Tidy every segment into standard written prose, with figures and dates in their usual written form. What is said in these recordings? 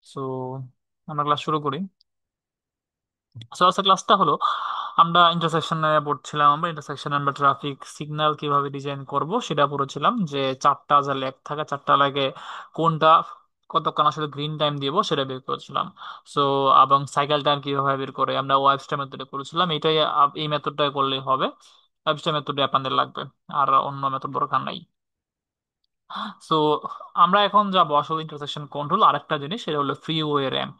So আমরা class শুরু করি। সো আজকে ক্লাসটা হলো, আমরা ইন্টারসেকশনে পড়ছিলাম। আমরা ইন্টারসেকশন আমরা ট্রাফিক সিগন্যাল কিভাবে ডিজাইন করব সেটা পড়েছিলাম, যে চারটা যা লেগ থাকে, চারটা লেগে কোনটা কতক্ষণ আসলে গ্রিন টাইম দিব সেটা বের করেছিলাম। সো এবং সাইকেল টাইম কিভাবে বের করে আমরা ওয়েবস্টার মেথডে করেছিলাম। এটাই এই মেথডটা করলেই হবে। ওয়েবস্টার মেথডে আপনাদের লাগবে, আর অন্য মেথড দরকার নাই। সো আমরা এখন যাবো আসলে ইন্টারসেকশন কন্ট্রোল, আরেকটা জিনিস সেটা হলো freeway ramp.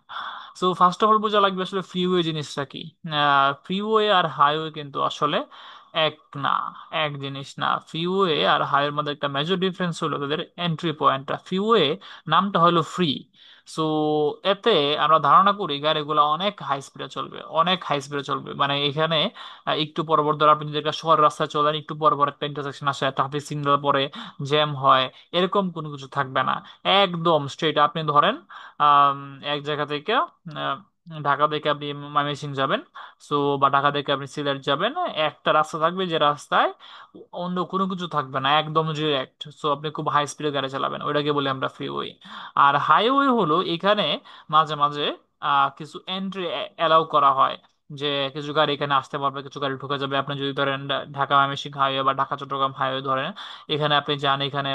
So first of all বোঝা লাগবে আসলে ফ্রিওয়ে জিনিসটা কি। ফ্রিওয়ে আর হাইওয়ে কিন্তু আসলে এক না, এক জিনিস না। ফ্রিওয়ে আর হাইওয়ের মধ্যে একটা মেজর ডিফারেন্স হলো তাদের এন্ট্রি পয়েন্টটা। ফ্রিওয়ে নামটা হলো ফ্রি। সো এতে আমরা ধারণা করি গাড়িগুলো অনেক হাই স্পিডে চলবে, অনেক হাই স্পিডে চলবে। মানে এখানে একটু পর পর ধরো আপনি যদি একটা শহর রাস্তায় চলেন, একটু পর পর একটা ইন্টারসেকশন আসে, ট্রাফিক সিগন্যাল পরে জ্যাম হয়, এরকম কোনো কিছু থাকবে না। একদম স্ট্রেট আপনি ধরেন আম, এক জায়গা থেকে আহ, ঢাকা থেকে আপনি ময়মনসিংহ যাবেন। সো বা ঢাকা থেকে আপনি সিলেট যাবেন, একটা রাস্তা থাকবে যে রাস্তায় অন্য কোনো কিছু থাকবে না, একদম ডিরেক্ট। সো আপনি খুব হাই স্পিডে গাড়ি চালাবেন, ওইটাকে বলি আমরা ফ্রিওয়ে। আর হাইওয়ে হলো এখানে মাঝে মাঝে কিছু এন্ট্রি অ্যালাউ করা হয়, যে কিছু গাড়ি এখানে আসতে পারবে, কিছু গাড়ি ঢুকে যাবে। আপনি যদি ধরেন ঢাকা ময়মনসিংহ হাইওয়ে বা ঢাকা চট্টগ্রাম হাইওয়ে ধরেন, এখানে আপনি যান, এখানে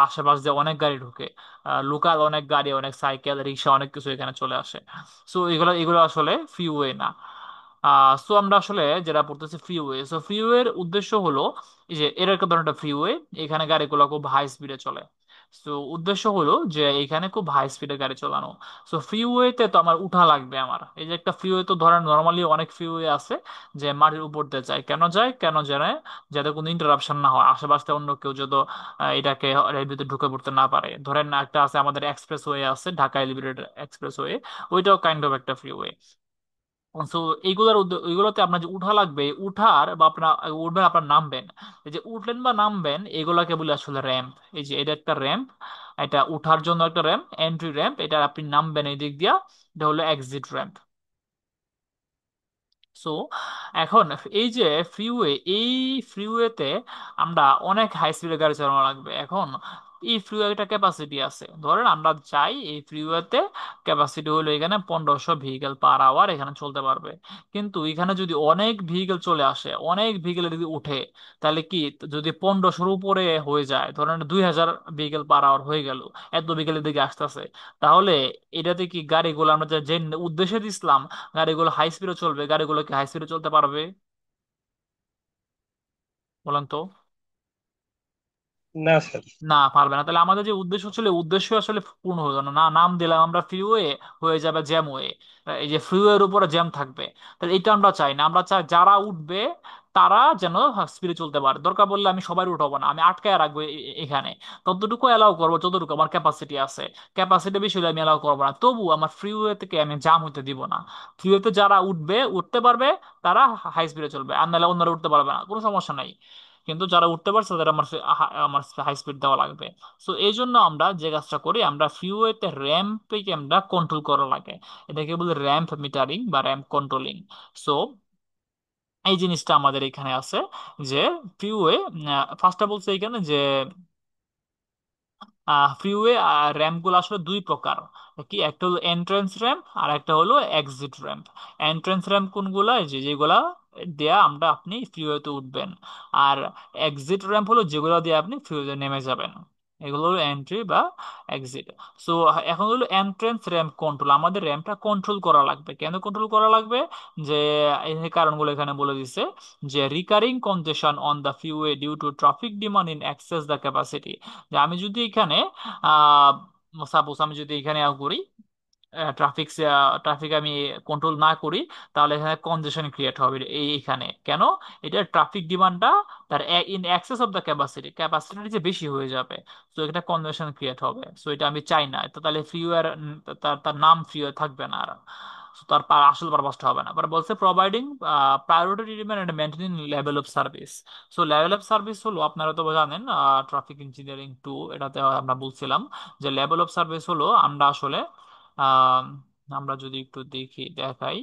আশেপাশ দিয়ে অনেক গাড়ি ঢুকে, লোকাল অনেক গাড়ি, অনেক সাইকেল রিক্সা অনেক কিছু এখানে চলে আসে। সো এগুলো এগুলো আসলে ফ্রিওয়ে না। সো আমরা আসলে যেটা পড়তেছি ফ্রিওয়ে। সো ফ্রিওয়ের উদ্দেশ্য হলো এই যে এর একটা ধরনের ফ্রিওয়ে, এখানে গাড়িগুলো খুব হাই স্পিডে চলে। সো উদ্দেশ্য হলো যে এখানে খুব হাই স্পিডে গাড়ি চালানো। সো ফ্রিওয়েতে তো আমার উঠা লাগবে। আমার এই যে একটা ফ্রিওয়ে, তো ধরেন নর্মালি অনেক ফ্রিওয়ে আছে যে মাটির উপর দিয়ে যায়। কেন যায়? কেন জানে? যাতে কোনো ইন্টারাপশন না হয়, আশেপাশে অন্য কেউ যত এটাকে এর ভিতরে ঢুকে পড়তে না পারে। ধরেন একটা আছে আমাদের এক্সপ্রেস ওয়ে আছে, ঢাকা এলিভেটেড এক্সপ্রেস ওয়ে, ওইটাও কাইন্ড অফ একটা ফ্রিওয়ে। সো এইগুলোতে আপনার যে উঠা লাগবে, উঠার বা আপনার উঠবেন, আপনার নামবেন, এই যে উঠলেন বা নামবেন, এগুলাকে বলে আসলে র্যাম্প। এই যে এটা একটা র্যাম্প, এটা উঠার জন্য একটা র্যাম্প, এন্ট্রি র্যাম্প। এটা আপনি নামবেন এই দিক দিয়া, এটা হলো এক্সিট র্যাম্প। সো এখন এই যে ফ্রিওয়ে, এই ফ্রিওয়েতে আমরা অনেক হাই স্পিডে গাড়ি চালানো লাগবে। এখন এই ফ্রিওয়েটা ক্যাপাসিটি আছে, ধরেন আমরা চাই এই ফ্রিওয়েতে ক্যাপাসিটি হলো এখানে 1500 ভেহিকেল পার আওয়ার এখানে চলতে পারবে। কিন্তু এখানে যদি অনেক ভেহিকেল চলে আসে, অনেক ভেহিকেল যদি উঠে, তাহলে কি, যদি 1500-র উপরে হয়ে যায়, ধরেন 2000 ভেহিকেল পার আওয়ার হয়ে গেল, এত ভেহিকেলের দিকে আসতেছে, তাহলে এটাতে কি গাড়িগুলো আমরা যে যে উদ্দেশ্যে দিছিলাম, গাড়িগুলো হাই স্পিডে চলবে, গাড়িগুলো কি হাই স্পিডে চলতে পারবে? বলেন তো। না স্যার। না, পারবে না। তাহলে আমাদের যে উদ্দেশ্য ছিল, উদ্দেশ্য আসলে পূর্ণ হলো না। না, নাম দিলাম আমরা ফ্রিওয়ে, হয়ে যাবে জ্যাম ওয়ে। এই যে ফ্রিওয়ের উপরে জ্যাম থাকবে, তাহলে এটা আমরা চাই না। আমরা চাই যারা উঠবে তারা যেন স্পিডে চলতে পারে। দরকার পড়লে আমি সবাই উঠাবো না, আমি আটকায় রাখবো এখানে, ততটুকু এলাও করবো যতটুকু আমার ক্যাপাসিটি আছে। ক্যাপাসিটি বেশি হলে আমি এলাও করবো না, তবু আমার ফ্রিওয়ে থেকে আমি জাম হইতে দিব না। ফ্রিওয়েতে যারা উঠবে, উঠতে পারবে, তারা হাই স্পিডে চলবে, আর নাহলে অন্যরা উঠতে পারবে না, কোনো সমস্যা নাই। কিন্তু যারা উঠতে পারছে তাদের আমার হাই স্পিড দেওয়া লাগবে। সো এই জন্য আমরা যে কাজটা করি, আমরা ফ্রিওয়েতে র্যাম্পকে আমরা কন্ট্রোল করা লাগে। এটাকে বলে র্যাম্প মিটারিং বা র্যাম্প কন্ট্রোলিং। সো এই জিনিসটা আমাদের এখানে আছে, যে ফ্রিওয়ে ফার্স্টটা বলছে এখানে যে ফ্রিওয়ে র্যাম্প গুলো আসলে দুই প্রকার। কি, একটা হলো এন্ট্রান্স র্যাম্প আর একটা হলো এক্সিট র্যাম্প। এন্ট্রান্স র্যাম্প কোনগুলা? যেগুলা দেয়া আমরা আপনি ফ্রিওয়েতে উঠবেন। আর এক্সিট র্যাম্প হলো যেগুলো দিয়ে আপনি ফ্রিওয়েতে নেমে যাবেন। এগুলো হলো এন্ট্রি বা এক্সিট। সো এখন হলো এন্ট্রান্স র্যাম্প কন্ট্রোল। আমাদের র্যাম্পটা কন্ট্রোল করা লাগবে। কেন কন্ট্রোল করা লাগবে? যে এই কারণগুলো এখানে বলে দিছে, যে recurring congestion on the freeway due to traffic demand in excess the capacity. যে আমি যদি এখানে আহ সাপোজ আমি যদি এখানে করি ট্রাফিক ট্রাফিক আমি কন্ট্রোল না করি, তাহলে এখানে কনজেশন ক্রিয়েট হবে এইখানে। কেন? এটা ট্রাফিক ডিমান্ডটা তার in excess of the capacity, ক্যাপাসিটির যে বেশি হয়ে যাবে। তো এটা কনজেশন ক্রিয়েট হবে। সো এটা আমি চাই না। তো তাহলে ফ্রিওয়্যার, তার তার নাম ফ্রিওয়্যার থাকবে না আর। So তার আসল পারপাসটা হবে না। পরে বলছে providing priority treatment and maintaining level of service. So level of service হলো, আপনারা তো জানেন ট্রাফিক ইঞ্জিনিয়ারিং টু, এটাতে আমরা বলছিলাম যে লেভেল অফ সার্ভিস হলো আমরা আসলে আহ, আমরা যদি একটু দেখি দেখাই,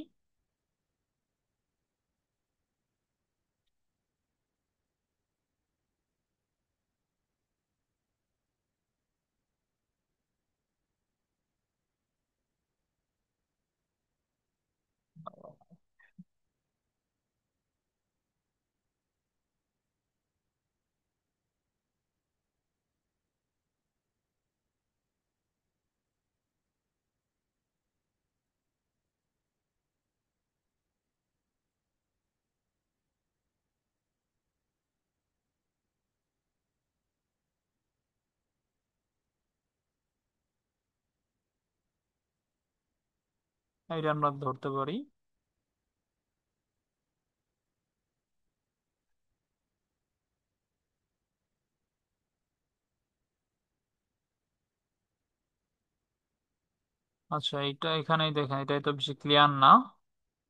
এটা আমরা ধরতে পারি। আচ্ছা, এটা এখানেই দেখেন, এটা তো বেশি ক্লিয়ার না।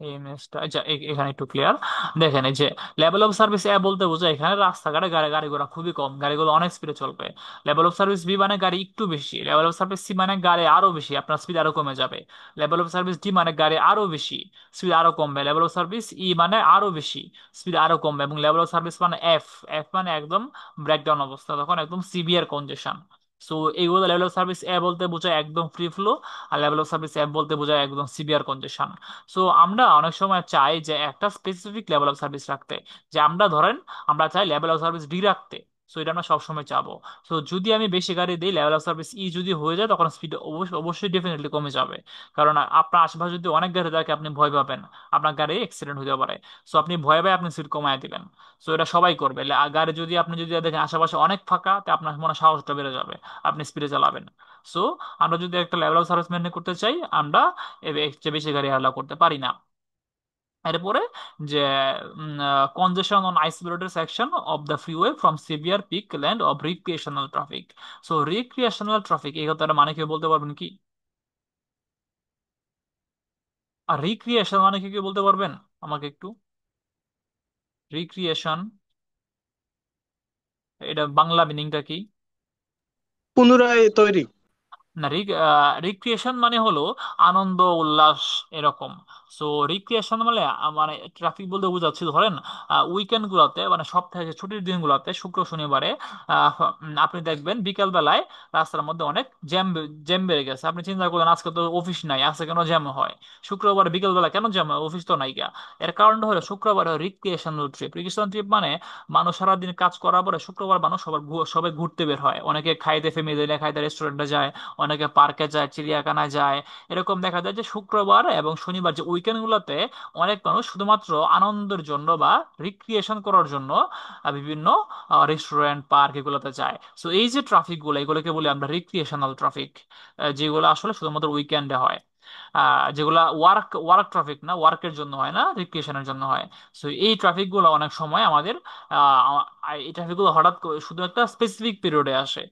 এই ইমেজটা, আচ্ছা এখানে একটু ক্লিয়ার। দেখেন এই যে লেভেল অফ সার্ভিস এ বলতে বোঝায় এখানে রাস্তাঘাটে গাড়ি গাড়ি ঘোড়া খুবই কম, গাড়িগুলো অনেক স্পিডে চলবে। লেভেল অফ সার্ভিস বি মানে গাড়ি একটু বেশি, লেভেল অফ সার্ভিস সি মানে গাড়ি আরো বেশি, আপনার স্পিড আরো কমে যাবে। লেভেল অফ সার্ভিস ডি মানে গাড়ি আরো বেশি, স্পিড আরো কমবে। লেভেল অফ সার্ভিস ই মানে আরো বেশি, স্পিড আরো কমবে। এবং লেভেল অফ সার্ভিস মানে এফ, এফ মানে একদম ব্রেকডাউন অবস্থা, তখন একদম সিভিয়ার কনজেশন। সো এইগুলো লেভেল অফ সার্ভিস এ বলতে বোঝায় একদম ফ্রি ফ্লো, আর লেভেল অফ সার্ভিস এফ বলতে বোঝায় একদম সিভিয়ার কনজেশন। সো আমরা অনেক সময় চাই যে একটা স্পেসিফিক লেভেল অফ সার্ভিস রাখতে, যে আমরা ধরেন আমরা চাই লেভেল অফ সার্ভিস ডি রাখতে। সো এটা আমরা সবসময় চাবো। সো যদি আমি বেশি গাড়ি দিই, লেভেল অফ সার্ভিস ই যদি হয়ে যায়, তখন স্পিড অবশ্যই অবশ্যই ডেফিনেটলি কমে যাবে। কারণ আপনার আশেপাশে যদি অনেক গাড়ি থাকে, আপনি ভয় পাবেন আপনার গাড়ি অ্যাক্সিডেন্ট হতে পারে। সো আপনি ভয় পেয়ে আপনি স্পিড কমায় দিবেন। সো এটা সবাই করবে। গাড়ি যদি আপনি যদি দেখেন আশেপাশে অনেক ফাঁকা, তে আপনার মনে সাহসটা বেড়ে যাবে, আপনি স্পিডে চালাবেন। সো আমরা যদি একটা লেভেল অফ সার্ভিস মেনটেন করতে চাই, আমরা এর চেয়ে বেশি গাড়ি অ্যালাউ করতে পারি না। এরপরে যে congestion on isolated section of the freeway from severe peak land of recreational traffic. So recreational traffic এই কথাটা মানে কি বলতে পারবেন কি? আর রিক্রিয়েশন মানে কি, কি বলতে পারবেন আমাকে একটু? রিক্রিয়েশন, এটা বাংলা মিনিংটা কি? পুনরায় তৈরি। না, রিক্রিয়েশন মানে হলো আনন্দ উল্লাস এরকম। সো রিক্রিয়েশন মানে মানে ট্রাফিক বলতে বোঝাচ্ছি ধরেন উইকেন্ড গুলোতে, মানে সপ্তাহে যে ছুটির দিনগুলোতে, শুক্র শনিবারে আপনি দেখবেন বিকেল বেলায় রাস্তার মধ্যে অনেক জ্যাম, জ্যাম বেড়ে গেছে। আপনি চিন্তা করলেন আজকে তো অফিস নাই, আজকে কেন জ্যাম হয়? শুক্রবার বিকেল বেলা কেন জ্যাম হয়? অফিস তো নাই গা। এর কারণটা হলো শুক্রবার রিক্রিয়েশনাল ট্রিপ। রিক্রিয়েশনাল ট্রিপ মানে মানুষ সারাদিন কাজ করার পরে শুক্রবার মানুষ সবার সবাই ঘুরতে বের হয়, অনেকে খাইতে, ফ্যামিলি খাইতে রেস্টুরেন্টে যায়, অনেকে পার্কে যায়, চিড়িয়াখানায় যায়। এরকম দেখা যায় যে শুক্রবার এবং শনিবার যে উইকেন্ড গুলোতে অনেক মানুষ শুধুমাত্র আনন্দের জন্য বা রিক্রিয়েশন করার জন্য বিভিন্ন রেস্টুরেন্ট, পার্ক এগুলোতে যায়। সো এই যে ট্রাফিক গুলো, এগুলোকে বলি আমরা রিক্রিয়েশনাল ট্রাফিক, যেগুলো আসলে শুধুমাত্র উইকেন্ডে হয়। যেগুলা ওয়ার্ক ওয়ার্ক ট্রাফিক না, ওয়ার্কের জন্য হয় না, রিক্রিয়েশনের জন্য হয়। সো এই ট্রাফিক গুলো অনেক সময় আমাদের এই ট্রাফিক গুলো হঠাৎ করে শুধু একটা স্পেসিফিক পিরিয়ডে আসে।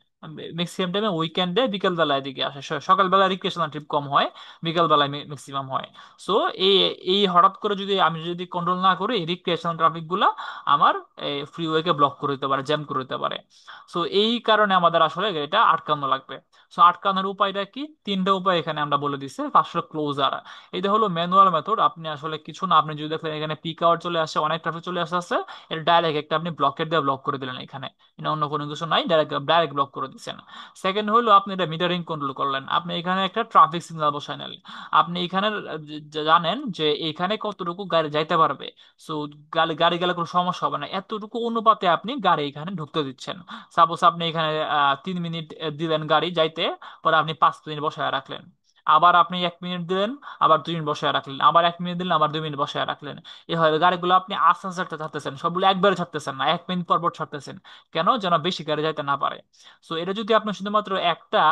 ম্যাক্সিমাম টাইমে উইকেন্ডে বিকেল বেলায় দিকে আসে, সকালবেলা রিক্রিয়েশনাল ট্রিপ কম হয়, বিকেল বেলায় ম্যাক্সিমাম হয়। সো এই এই হঠাৎ করে যদি আমি যদি কন্ট্রোল না করি, রিক্রিয়েশনাল ট্রাফিক গুলা আমার ফ্রিওয়েকে ব্লক করে দিতে পারে, জ্যাম করে দিতে পারে। সো এই কারণে আমাদের আসলে এটা আটকানো লাগবে। সো আটকানোর উপায়টা কি? তিনটা উপায় এখানে আমরা বলে দিচ্ছি। ফার্স্ট হলো ক্লোজার। এটা হলো ম্যানুয়াল মেথড। আপনি আসলে কিছু না, আপনি যদি দেখলেন এখানে পিক আওয়ার চলে আসে, অনেক ট্রাফিক চলে আসে, এটা ডাইরেক্ট একটা আপনি ব্লকেট দিয়ে ব্লক করে দিলেন এখানে, এটা অন্য কোনো কিছু নাই, ডাইরেক্ট ডাইরেক্ট ব্লক করে দিচ্ছেন। সেকেন্ড হলো আপনি এটা মিটারিং কন্ট্রোল করলেন, আপনি এখানে একটা ট্রাফিক সিগন্যাল বসায় নিলেন। আপনি এখানে জানেন যে এখানে কতটুকু গাড়ি যাইতে পারবে। সো গাড়ি গাড়ি গেলে কোনো সমস্যা হবে না, এতটুকু অনুপাতে আপনি গাড়ি এখানে ঢুকতে দিচ্ছেন। সাপোজ আপনি এখানে 3 মিনিট দিলেন গাড়ি যাইতে, পরে আপনি 5 মিনিট বসায় রাখলেন। আবার আপনি 1 মিনিট দিলেন, আবার 2 মিনিট বসায় রাখলেন, আবার 1 মিনিট দিলেন, আবার 2 মিনিট বসায় রাখলেন। এভাবে গাড়িগুলো আপনি আস্তে আস্তে ছাড়তে ছাড়তেছেন, সবগুলো একবারে ছাড়তেছেন না, 1 মিনিট পর পর ছাড়তেছেন। কেন? যেন বেশি গাড়ি যাইতে না পারে। সো এটা যদি আপনি শুধুমাত্র একটা,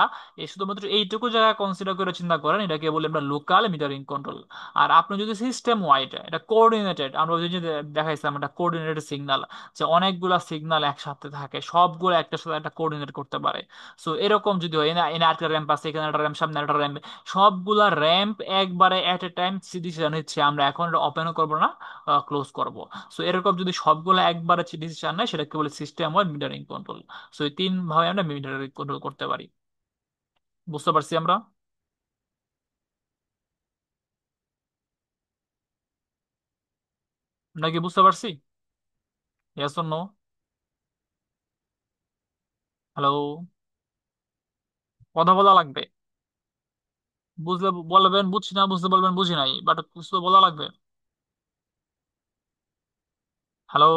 এই শুধুমাত্র এইটুকু জায়গা কনসিডার করে চিন্তা করেন, এটাকে বলি আমরা লোকাল মিটারিং কন্ট্রোল। আর আপনি যদি সিস্টেম ওয়াইড, এটা কোঅর্ডিনেটেড, আমরা ওই যে দেখাইছিলাম একটা কোঅর্ডিনেটেড সিগন্যাল, যে অনেকগুলা সিগন্যাল একসাথে থাকে, সবগুলো একটা সাথে একটা কোঅর্ডিনেট করতে পারে। সো এরকম যদি হয়, এনে এনে একটা র্যাম্প আছে, এখানে একটা র্যাম্প, সামনে একটা র্যাম্প, সবগুলা র্যাম্প একবারে এট এ টাইম ডিসিশন নিচ্ছে, আমরা এখন এটা ওপেনও করবো না, ক্লোজ করব। সো এরকম যদি সবগুলো একবারে ডিসিশন নেয়, সেটাকে বলে system wide metering control. So এই তিন ভাবে আমরা মিটারিং কন্ট্রোল করতে পারি। বুঝতে পারছি আমরা? আমরা কি বুঝতে পারছি? Yes or no? হ্যালো? কথা বলা লাগবে। বুঝলে বলবেন বুঝছি না, বুঝতে বলবেন বুঝি নাই, বাট কিছু তো বলা লাগবে। হ্যালো?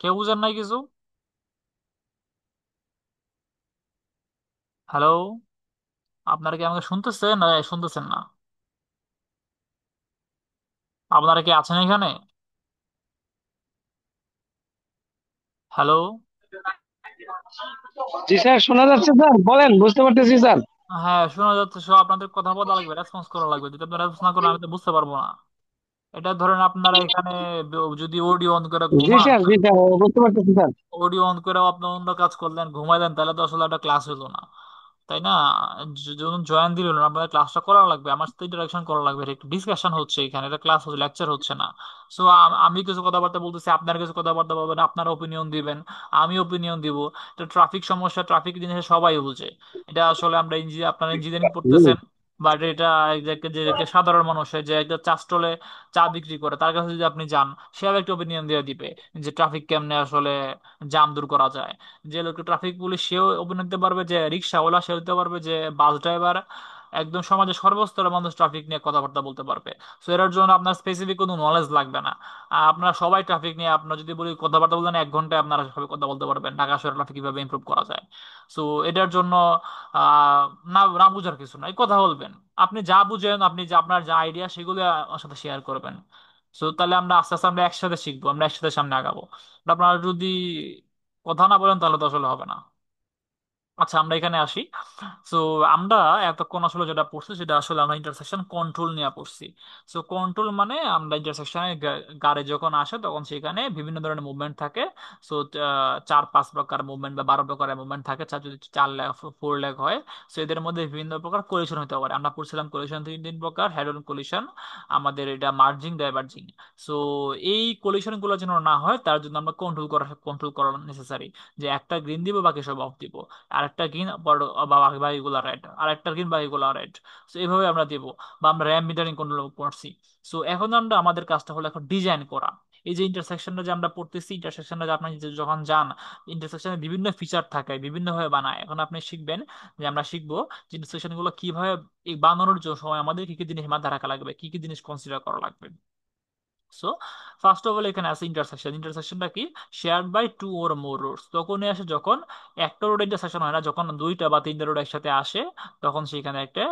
কেউ বুঝেন নাই কিছু? হ্যালো? আপনারা কি আমাকে শুনতেছেন না শুনতেছেন না? আপনারা কি আছেন এখানে? হ্যালো? জি স্যার, শোনা যাচ্ছে স্যার, বলেন, বুঝতে পারতেছি স্যার। হ্যাঁ, শোনা যাচ্ছে। আপনাদের কথা বলা লাগবে, রেসপন্স করা লাগবে। যদি আপনারা রেসপন্স না করেন আমি তো বুঝতে পারবো না। এটা ধরেন আপনারা এখানে যদি অডিও অন করে জি ঘুমান, স্যার, জি স্যার, বুঝতে পারতেছি স্যার। অডিও অন করেও আপনি অন্য কাজ করলেন, ঘুমাইলেন, তাহলে তো আসলে একটা ক্লাস হলো না, তাই না? যখন জয়েন দিলেন আপনাদের ক্লাসটা করা লাগবে, আমার সাথে ইন্টারাকশন করা লাগবে, একটা ডিসকাশন হচ্ছে এখানে, এটা ক্লাস হচ্ছে, লেকচার হচ্ছে না। সো আমি কিছু কথাবার্তা বলতেছি, আপনার কিছু কথাবার্তা বলবেন, আপনার ওপিনিয়ন দিবেন, আমি ওপিনিয়ন দিব। এটা ট্রাফিক সমস্যা, ট্রাফিক জিনিস সবাই বুঝে। এটা আসলে আমরা আপনারা ইঞ্জিনিয়ারিং হুম। পড়তেছেন, বাট এটা যে সাধারণ মানুষের, যে একটা চা স্টলে চা বিক্রি করে, তার কাছে যদি আপনি যান, সে আবার একটা ওপিনিয়ন দিয়ে দিবে যে ট্রাফিক কেমনে আসলে জাম দূর করা যায়। যে লোক ট্রাফিক পুলিশ, সেও অভিনয় দিতে পারবে, যে রিক্সাওয়ালা সেও দিতে পারবে, যে বাস ড্রাইভার, একদম সমাজের সর্বস্তরের মানুষ ট্রাফিক নিয়ে কথাবার্তা বলতে পারবে। সো এটার জন্য আপনার স্পেসিফিক কোনো নলেজ লাগবে না। আপনারা সবাই ট্রাফিক নিয়ে, আপনার যদি বলি কথাবার্তা বলতে 1 ঘন্টায় আপনারা সবাই কথা বলতে পারবেন ঢাকা শহরের ট্রাফিক কিভাবে ইমপ্রুভ করা যায়। সো এটার জন্য না না বুঝার কিছু নাই, কথা বলবেন। আপনি যা বুঝেন, আপনি যা আপনার যা আইডিয়া, সেগুলো আমার সাথে শেয়ার করবেন। সো তাহলে আমরা আস্তে আস্তে আমরা একসাথে শিখবো, আমরা একসাথে সামনে আগাবো। আপনারা যদি কথা না বলেন তাহলে তো আসলে হবে না। আচ্ছা, আমরা এখানে আসি। সো আমরা এতক্ষণ আসলে যেটা পড়ছি সেটা আসলে আমরা ইন্টারসেকশন কন্ট্রোল নিয়ে পড়ছি। সো কন্ট্রোল মানে আমরা ইন্টারসেকশনে গাড়ি যখন আসে তখন সেখানে বিভিন্ন ধরনের মুভমেন্ট থাকে। সো 4-5 প্রকার মুভমেন্ট বা 12 প্রকারের মুভমেন্ট থাকে, যদি 4 লেগ 4 লেগ হয়। সো এদের মধ্যে বিভিন্ন প্রকার কলিশন হতে পারে। আমরা পড়ছিলাম কলিশন 3 প্রকার: হেড অন কলিশন, আমাদের এটা মার্জিং, ডাইভার্জিং। সো এই কলিশন গুলো যেন না হয় তার জন্য আমরা কন্ট্রোল করা নেসেসারি। যে একটা গ্রিন দিব, বাকি সব অফ দিব, আরেকটা গ্রিন বা বাকিগুলা রেড, আরেকটা গ্রিন বাকিগুলা রেড। সো এইভাবে আমরা দিব, বা আমরা র্যাম মিটারিং কন্ট্রোল করছি। সো এখন আমরা আমাদের কাজটা হলো এখন ডিজাইন করা। এই যে ইন্টারসেকশনটা যে আমরা পড়তেছি, ইন্টারসেকশনটা যে আপনি যখন যান, ইন্টারসেকশনে বিভিন্ন ফিচার থাকে, বিভিন্ন ভাবে বানায়। এখন আপনি শিখবেন, যে আমরা শিখবো যে ইন্টারসেকশন গুলো কিভাবে এই বানানোর জন্য সময় আমাদের কি কি জিনিস মাথায় রাখা লাগবে, কি কি জিনিস কনসিডার করা লাগবে। সো ফার্স্ট অফ অল এখানে আছে ইন্টারসেকশন। ইন্টারসেকশনটা কি? Shared by 2 or more roads. তখনই আসে যখন একটা রোড ইন্টারসেকশন হয় না, যখন 2টা বা 3টা রোড একসাথে আসে, তখন সেখানে একটা,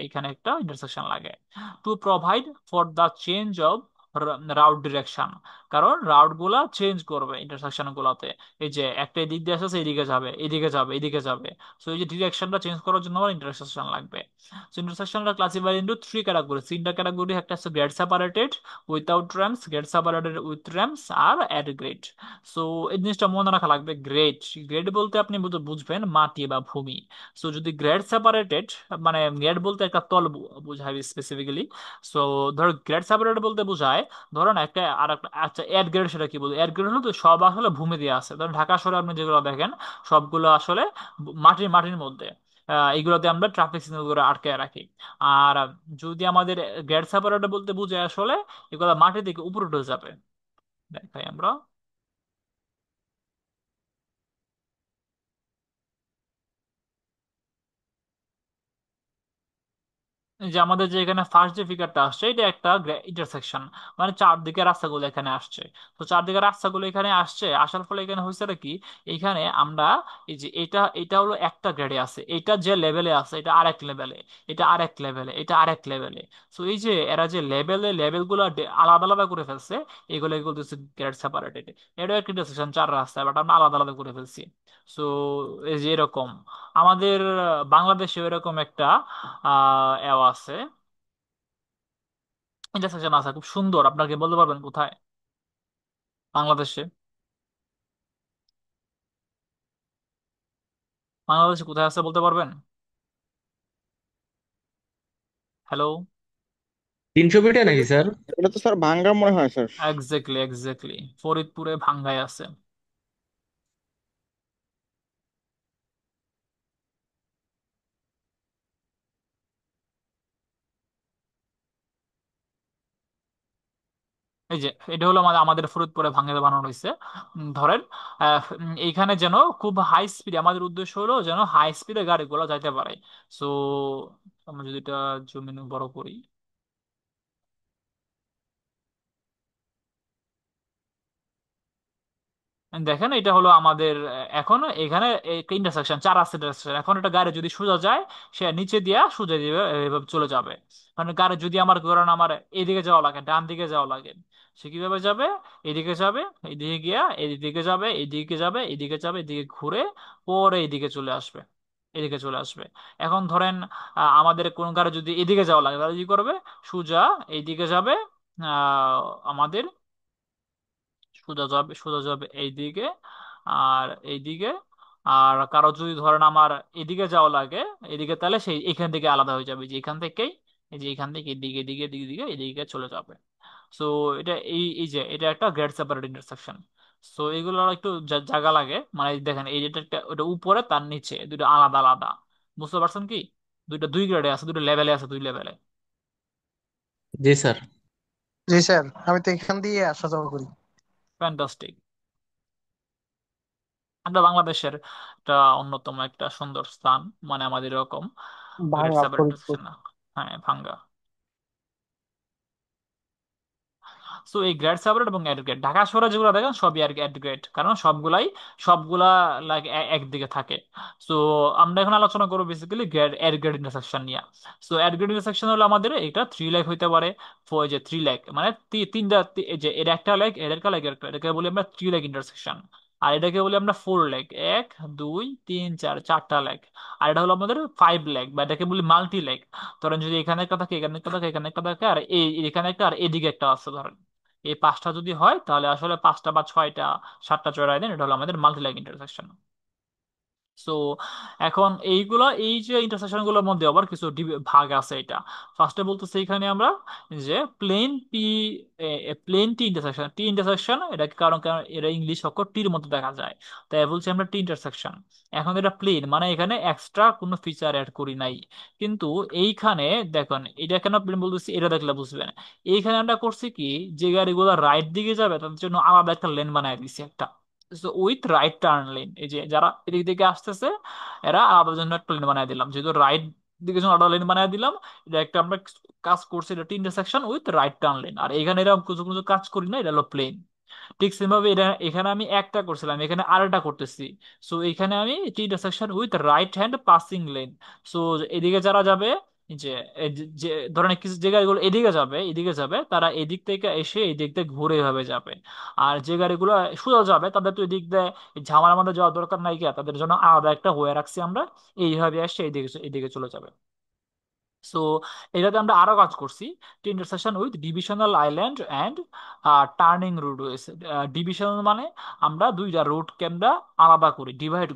এখানে একটা ইন্টারসেকশন লাগে। To provide for the change of route direction, কারণ রাউট গুলা চেঞ্জ করবে ইন্টারসেকশন গুলাতে। এই যে একটা এদিক দিয়ে আসছে, এদিকে যাবে, এদিকে যাবে, এদিকে যাবে। সো এই যে ডিরেকশনটা চেঞ্জ করার জন্য আমার ইন্টারসেকশন লাগবে। সো ইন্টারসেকশনটা ক্লাসিফাইড ইনটু 3 ক্যাটাগরি। 3টা ক্যাটাগরি: একটা হচ্ছে gate separated, without ramps, gate separated with ramps, আর অ্যাট গ্রেড। সো এই জিনিসটা মনে রাখা লাগবে। গ্রেড, গ্রেড বলতে আপনি বুঝবেন মাটি বা ভূমি। সো যদি গ্রেড সেপারেটেড, মানে গ্রেড বলতে একটা তল বোঝায় স্পেসিফিক্যালি। সো ধরো গ্রেড সেপারেটেড বলতে বোঝায়, ধরুন একটা আর একটা, আচ্ছা অ্যাট গ্রেড সেটা কি বলবো? অ্যাট গ্রেড হলো তো সব আসলে ভূমি দিয়ে আছে। ধরুন ঢাকা শহরে আপনি যেগুলো দেখেন, সবগুলো আসলে মাটির মাটির মধ্যে। এগুলোতে আমরা ট্রাফিক সিগন্যাল করে আটকে রাখি। আর যদি আমাদের গ্রেড সেপারেটর বলতে বুঝে আসলে এগুলা মাটি থেকে উপরে উঠে যাবে। দেখাই আমরা, এই যে আমাদের যে এখানে ফার্স্ট যে ফিগারটা আসছে, এটা একটা ইন্টারসেকশন, মানে চারদিকে রাস্তাগুলো এখানে আসছে। তো চারদিকে রাস্তাগুলো এখানে আসছে, আসার ফলে এখানে হয়েছে কি, এখানে আমরা এই যে এটা এটা হলো একটা গ্রেডে আছে, এটা যে লেভেলে আছে এটা আরেক লেভেলে, এটা আরেক লেভেলে, এটা আরেক লেভেলে। তো এই যে এরা যে লেভেলগুলো আলাদা আলাদা করে ফেলছে, এগুলো হচ্ছে গ্রেড সেপারেটেড। এটা একটা ইন্টারসেকশন, 4 রাস্তা, বাট আমরা আলাদা আলাদা করে ফেলছি। সো এই যে এরকম আমাদের বাংলাদেশে এরকম একটা আছে, ইন্টারসেকশন আছে খুব সুন্দর। আপনাকে বলতে পারবেন কোথায় বাংলাদেশে? বাংলাদেশে কোথায় আছে বলতে পারবেন? হ্যালো? 300 ফিটে নাকি স্যার? এটা তো স্যার ভাঙ্গা মনে হয় স্যার। এক্স্যাক্টলি, এক্স্যাক্টলি, ফরিদপুরে ভাঙ্গায় আছে। এই যে এটা হলো আমাদের ফরিদপুরে ভাঙ্গায় বানানো হয়েছে। ধরেন এইখানে যেন খুব হাই স্পিড, আমাদের উদ্দেশ্য হলো যেন হাই স্পিডে গাড়িগুলো যাইতে পারে। সো আমরা যদি এটা জমিন বড় করি, দেখেন এটা হলো আমাদের এখন এখানে ইন্টারসেকশন, 4 রাস্তা ইন্টারসেকশন। এখন এটা গাড়ি যদি সোজা যায়, সে নিচে দিয়া সোজা দিবে, এভাবে চলে যাবে। মানে গাড়ি যদি আমার, ধরেন আমার এদিকে যাওয়া লাগে, ডান দিকে যাওয়া লাগে, সে কিভাবে যাবে? এদিকে যাবে, এদিকে গিয়া এদিকে যাবে, এদিকে যাবে, এদিকে যাবে, এদিকে ঘুরে পরে এদিকে চলে আসবে। এদিকে চলে আসবে। এখন ধরেন আমাদের কোন কারো যদি এদিকে যাওয়া লাগে তাহলে কি করবে, সোজা এইদিকে যাবে, আহ, আমাদের সোজা যাবে এইদিকে আর এইদিকে। আর কারো যদি ধরেন আমার এদিকে যাওয়া লাগে এদিকে, তাহলে সেই এখান থেকে আলাদা হয়ে যাবে, যে এখান থেকেই এই যে এখান থেকে এদিকে এদিকে এদিকে এদিকে এদিকে চলে যাবে। সো এটা এই এই যে এটা একটা গ্রেড সেপারেট ইন্টারসেকশন। সো এগুলো একটু জায়গা লাগে, মানে এই দেখেন এই যেটা একটা ওটা উপরে তার নিচে দুটো আলাদা আলাদা, বুঝতে পারছেন কি? দুইটা দুই গ্রেডে আছে, দুটো লেভেলে আছে, দুই লেভেলে। জি স্যার। জি স্যার, আমি তো এখান দিয়ে আসা যাওয়া করি। ফ্যান্টাস্টিক। আমরা বাংলাদেশের একটা অন্যতম একটা সুন্দর স্থান, মানে আমাদের এরকম গ্রেড ভাঙা সেপারেট ফরিদপুর। ইন্টারসেকশন না। হ্যাঁ, ভাঙ্গা। সো এই গ্রেড সেপারেট এবং এড গ্রেড ঢাকা শহরে যেগুলো দেখেন সবই আর কি এড গ্রেড, কারণ সবগুলা লাইক একদিকে থাকে। সো আমরা এখন আলোচনা করবো basically grade at grade intersection নিয়ে। সো এড গ্রেড ইন্টারসেকশন হলো আমাদের এটা 3 লেগ হইতে পারে। যে 3 লেগ মানে তিনটা এই যে এর একটা লেগ এর একটা লেগ এটাকে বলি আমরা 3 লেগ ইন্টারসেকশন। আর এটাকে বলি আমরা 4 লেগ, 1 2 3 4 4টা লেগ। আর এটা হলো আমাদের 5 লেগ, বা এটাকে বলি মাল্টি লেগ। ধরেন যদি এখানে একটা থাকে, এখানে একটা থাকে, এখানে একটা থাকে, আর এই এখানে একটা আর এদিকে একটা আছে ধরেন, এই পাঁচটা যদি হয় তাহলে আসলে পাঁচটা বা ছয়টা সাতটা চড়াই দেন, এটা হলো আমাদের মাল্টি লাইন ইন্টারসেকশন। সো এখন এই যে ইন্টারসেকশন গুলোর মধ্যে আবার কিছু ভাগ আছে। এটা ফার্স্টে বলতেছে এখানে আমরা যে প্লেন পি, প্লেন টি ইন্টারসেকশন, টি ইন্টারসেকশন এটা কারণ কারণ এটা ইংলিশ অক্ষর টির মধ্যে দেখা যায়, তাই বলছি আমরা টি ইন্টারসেকশন। এখন এটা প্লেন মানে এখানে এক্সট্রা কোনো ফিচার অ্যাড করি নাই। কিন্তু এইখানে দেখুন এটা কেন প্লেন বলতেছি, এটা দেখলে বুঝবেন। এইখানে আমরা করছি কি, যে গাড়িগুলো রাইট দিকে যাবে তাদের জন্য আলাদা একটা লেন বানায় দিছি একটা, উইথ রাইট টার্ন লেন। এই যে যারা এদিক দিকে আসতেছে এরা আলাদা জন্য একটা লেন বানিয়ে দিলাম, যেহেতু রাইট দিকে জন্য আলাদা লেন বানিয়ে দিলাম। এটা একটা আমরা কাজ করছি, এটা intersection with right turn lane. আর এখানে এরকম কিছু কিছু কাজ করি না, এটা হলো প্লেন। ঠিক সেমভাবে এটা এখানে আমি একটা করছিলাম, এখানে আরেকটা করতেছি। সো এখানে আমি intersection with right hand passing lane. So এদিকে যারা যাবে, যে এই যে ধরেন কিছু যে গাড়িগুলো এদিকে যাবে তারা এদিক থেকে এসে এই দিক থেকে ঘুরে এভাবে যাবে। আর যে গাড়িগুলো সোজা যাবে তাদের তো এদিক দিয়ে ঝামেলার মধ্যে যাওয়ার দরকার নাই, গিয়া তাদের জন্য আলাদা একটা হয়ে রাখছি আমরা, এইভাবে এসে এইদিকে এদিকে চলে যাবে। সো এটাতে আমরা আরো কাজ করছি, intersection with divisional island and turning route. Divisional মানে আমরা দুইটা রুটকে আমরা আলাদা করি, ডিভাইড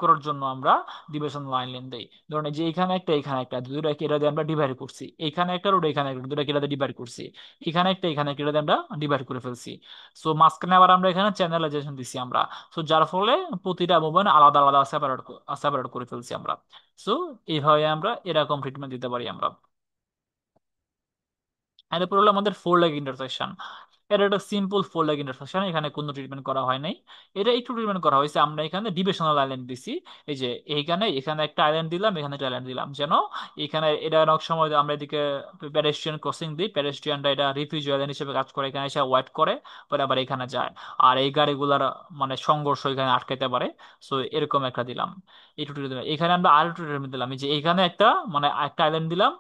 করার জন্য আমরা ডিভিশনাল আইল্যান্ড দেই। ধরুন এই যে এখানে একটা এখানে একটা দুইটাকে এটা দিয়ে আমরা ডিভাইড করছি, এখানে একটা রুট এখানে একটা দুইটাকে এটা দিয়ে ডিভাইড করছি, এখানে একটা এখানে একটা এটা দিয়ে আমরা ডিভাইড করে ফেলছি। সো মাঝখানে আবার আমরা এখানে চ্যানেলাইজেশন দিছি আমরা। সো যার ফলে প্রতিটা মুভমেন্ট আলাদা আলাদা সেপারেট সেপারেট করে ফেলছি আমরা। সো এইভাবে আমরা এরকম ট্রিটমেন্ট দিতে পারি আমরা। এরপর হলো আমাদের 4 লেগ ইন্টারসেকশন। এটা একটা সিম্পল 4 লেগ ইন্টারসেকশন, এখানে কোনো ট্রিটমেন্ট করা হয় নাই। এটা একটু ট্রিটমেন্ট করা হয়েছে, আমরা এখানে ডিভিশনাল আইল্যান্ড দিছি। এই যে এইখানে এখানে একটা আইল্যান্ড দিলাম, এখানে একটা আইল্যান্ড দিলাম, যেন এখানে এটা অনেক সময় আমরা এদিকে প্যাডেস্ট্রিয়ান ক্রসিং দিই, প্যাডেস্ট্রিয়ানরা এটা রিফিউজি আইল্যান্ড হিসেবে কাজ করে, এখানে এসে ওয়েট করে, পরে আবার এখানে যায়। আর এই গাড়িগুলার মানে সংঘর্ষ এখানে আটকাতে পারে। সো এরকম একটা দিলাম। এই টুটি দিলাম, এখানে আমরা আরো টুটি দিলাম, এই যে এখানে একটা মানে একটা আইল্যান্ড দিলাম,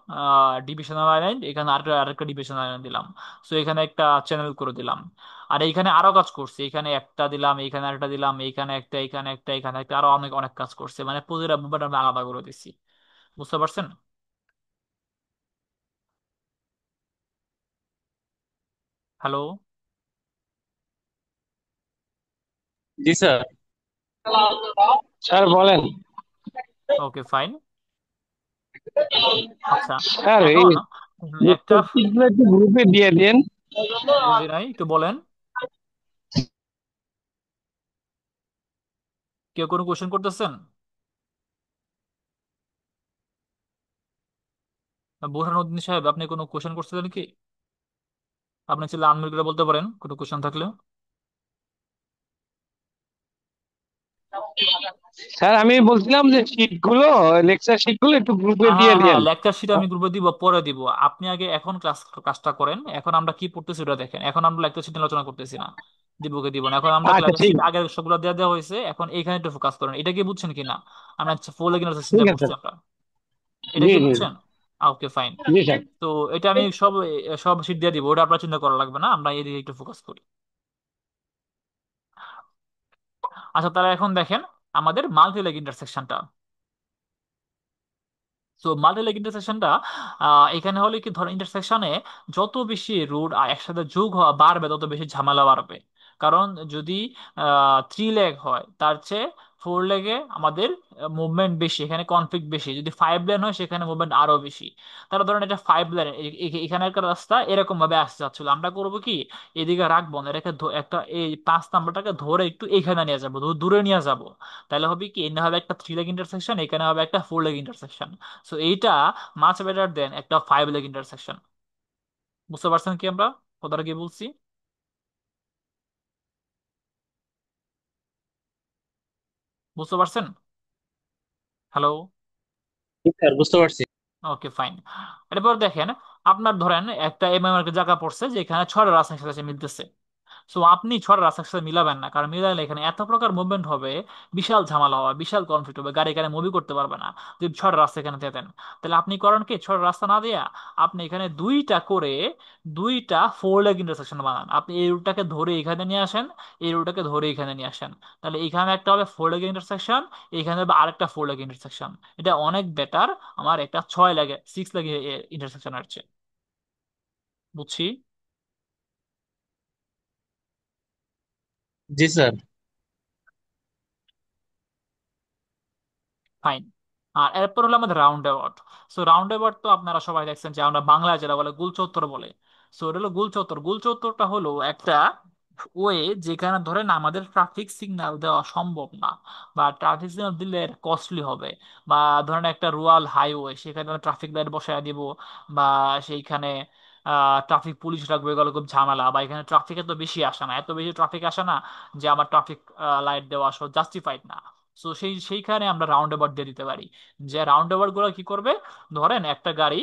ডিভিশনাল আইল্যান্ড, এখানে আরেকটা ডিভিশনাল আইল্যান্ড দিলাম। সো এখানে একটা চ্যানেল করে দিলাম। আর এইখানে আরো কাজ করছি, এখানে একটা দিলাম, এখানে আরেকটা দিলাম, এখানে একটা এখানে একটা এখানে একটা, আরো অনেক অনেক কাজ করছে, মানে প্রতিটা মুভমেন্ট আমরা আলাদা করে দিচ্ছি। বুঝতে পারছেন? হ্যালো? জি স্যার। স্যার বলেন। ওকে, ফাইন। আচ্ছা, স্যার এই এখন একটা টপিকগুলো একটু গ্রুপে দিয়ে দেন। বুঝি নাই, একটু বলেন। কেউ কোনো কোশ্চেন করতেছেন? বুরহানুদ্দিন সাহেব, আপনি কোনো কোশ্চেন করতেছেন কি? আপনি চাইলে আনমিউট করে বলতে পারেন কোনো কোশ্চেন থাকলে। স্যার আমি বলছিলাম যে শীটগুলো, লেকচার শীটগুলো একটু গ্রুপে হ্যাঁ দিয়ে হ্যাঁ, দেন। লেকচার শিট আমি গ্রুপে দিব, পরে দিব। আপনি আগে এখন কাজটা করেন, এখন আমরা কি পড়তেছি ওটা দেখেন, এখন আমরা লেকচার শিট নিয়ে আলোচনা করতেছি না। দিব কি দিব না, এখন আমরা আচ্ছা ক্লাসের ঠিক শিট আছে। আগের সবগুলো দেওয়া দেওয়া হয়েছে, এখন এইখানে একটু ফোকাস করেন। এটা কি বুঝছেন কিনা? আমরা 4 লেগিং চিন্তা ঠিক আছে। করছি আমরা, এটা জি কি জি বুঝছেন? ওকে, ফাইন। জি স্যার। তো এটা আমি সব সব শিট দিয়ে দিব, ওটা আপনার চিন্তা করা লাগবে না, আমরা এদিকে একটু ফোকাস করি। আচ্ছা, তাহলে এখন দেখেন আমাদের মাল্টি লেগ ইন্টারসেকশনটা। তো মাল্টি লেগ ইন্টারসেকশনটা এখানে হলে কি, ধর ইন্টারসেকশনে যত বেশি রুট একসাথে যোগ হওয়া বাড়বে তত বেশি ঝামেলা বাড়বে। কারণ যদি 3 লেগ হয় তার চেয়ে 4 লেগে আমাদের মুভমেন্ট বেশি, এখানে কনফ্লিক্ট বেশি। যদি 5 লেন হয় সেখানে মুভমেন্ট আরো বেশি। তাহলে ধরেন এটা 5 লেন, এখানে একটা রাস্তা এরকম ভাবে আসতে চাচ্ছিল, আমরা করবো কি, এদিকে রাখবো না, রেখে একটা এই 5 নাম্বারটাকে ধরে একটু এখানে নিয়ে যাবো, দূরে নিয়ে যাবো। তাহলে হবে কি, এখানে হবে একটা 3 লেগ ইন্টারসেকশন, এখানে হবে একটা 4 লেগ ইন্টারসেকশন। সো এইটা মাচ বেটার দেন একটা 5 লেগ ইন্টারসেকশন। বুঝতে পারছেন কি আমরা কথাটা কি বলছি? বুঝতে পারছেন? হ্যালো? জি স্যার, বুঝতে পারছি। Okay fine. এরপর দেখেন, আপনার ধরেন একটা এমএম এর জায়গা পড়ছে যেখানে 6টা রাস্তার সাথে মিলতেছে। সো আপনি ছড়া রাস্তার সাথে মিলাবেন না, কারণ মিলাইলে এখানে এত প্রকার মুভমেন্ট হবে, বিশাল ঝামেলা হবে, বিশাল কনফ্লিক্ট হবে, গাড়ি এখানে মুভি করতে পারবে না যদি ছড়া রাস্তা এখানে দিয়ে দেন। তাহলে আপনি করেন কি, ছড়া রাস্তা না দিয়া আপনি এখানে দুইটা করে, দুইটা 4 লেগ ইন্টারসেকশন বানান। আপনি এই রুটটাকে ধরে এখানে নিয়ে আসেন, এই রুটটাকে ধরে এখানে নিয়ে আসেন। তাহলে এখানে একটা হবে 4 লেগ ইন্টারসেকশন, এখানে হবে আরেকটা 4 লেগ ইন্টারসেকশন। এটা অনেক বেটার আমার একটা 6 লেগে 6 লেগ ইন্টারসেকশন আছে। বুঝছি। জি স্যার। ফাইন। আর এরপর হলো আমাদের round about. So round about তো আপনারা সবাই দেখছেন, যে আমরা বাংলায় যেটা বলে গুল চত্বর বলে। সো এটা হলো গুল চত্বর। গুল চত্বরটা হলো একটা ওয়ে যেখানে ধরেন আমাদের ট্রাফিক সিগন্যাল দেওয়া সম্ভব না, বা ট্রাফিক সিগন্যাল দিলে কস্টলি হবে। বা ধরেন একটা রুরাল হাইওয়ে, সেখানে ট্রাফিক লাইট বসায় দিব, বা সেইখানে ট্রাফিক পুলিশ রাখবে, এগুলো খুব ঝামেলা। বা এখানে ট্রাফিক এত বেশি আসে না, এত বেশি ট্রাফিক আসে না যে আমার ট্রাফিক লাইট দেওয়া আসলে জাস্টিফাইড না। সো সেইখানে আমরা রাউন্ড অ্যাবাউট দিয়ে দিতে পারি। যে রাউন্ড অ্যাবাউট গুলো কি করবে, ধরেন একটা গাড়ি,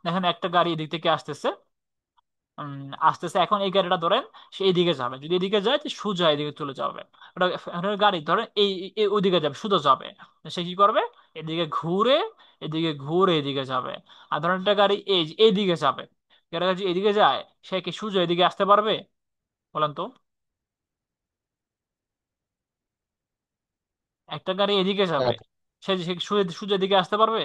দেখেন একটা গাড়ি এদিক থেকে আসতেছে, উম, আসতেছে, এখন এই গাড়িটা ধরেন সে এইদিকে যাবে, যদি এদিকে যায় তো সোজা এদিকে চলে যাবে। ওটা একটা গাড়ি ধরেন ওইদিকে যাবে, সোজা যাবে। সে কি করবে, এদিকে ঘুরে, এদিকে ঘুরে এদিকে যাবে। আর ধরেন একটা গাড়ি এইদিকে যাবে, গাড়ি যদি এদিকে যায়, সে কি সোজা এদিকে আসতে পারবে? বলেন তো। একটা গাড়ি এদিকে যাবে, স্যার, সে সে সোজা সোজা এদিকে আসতে পারবে?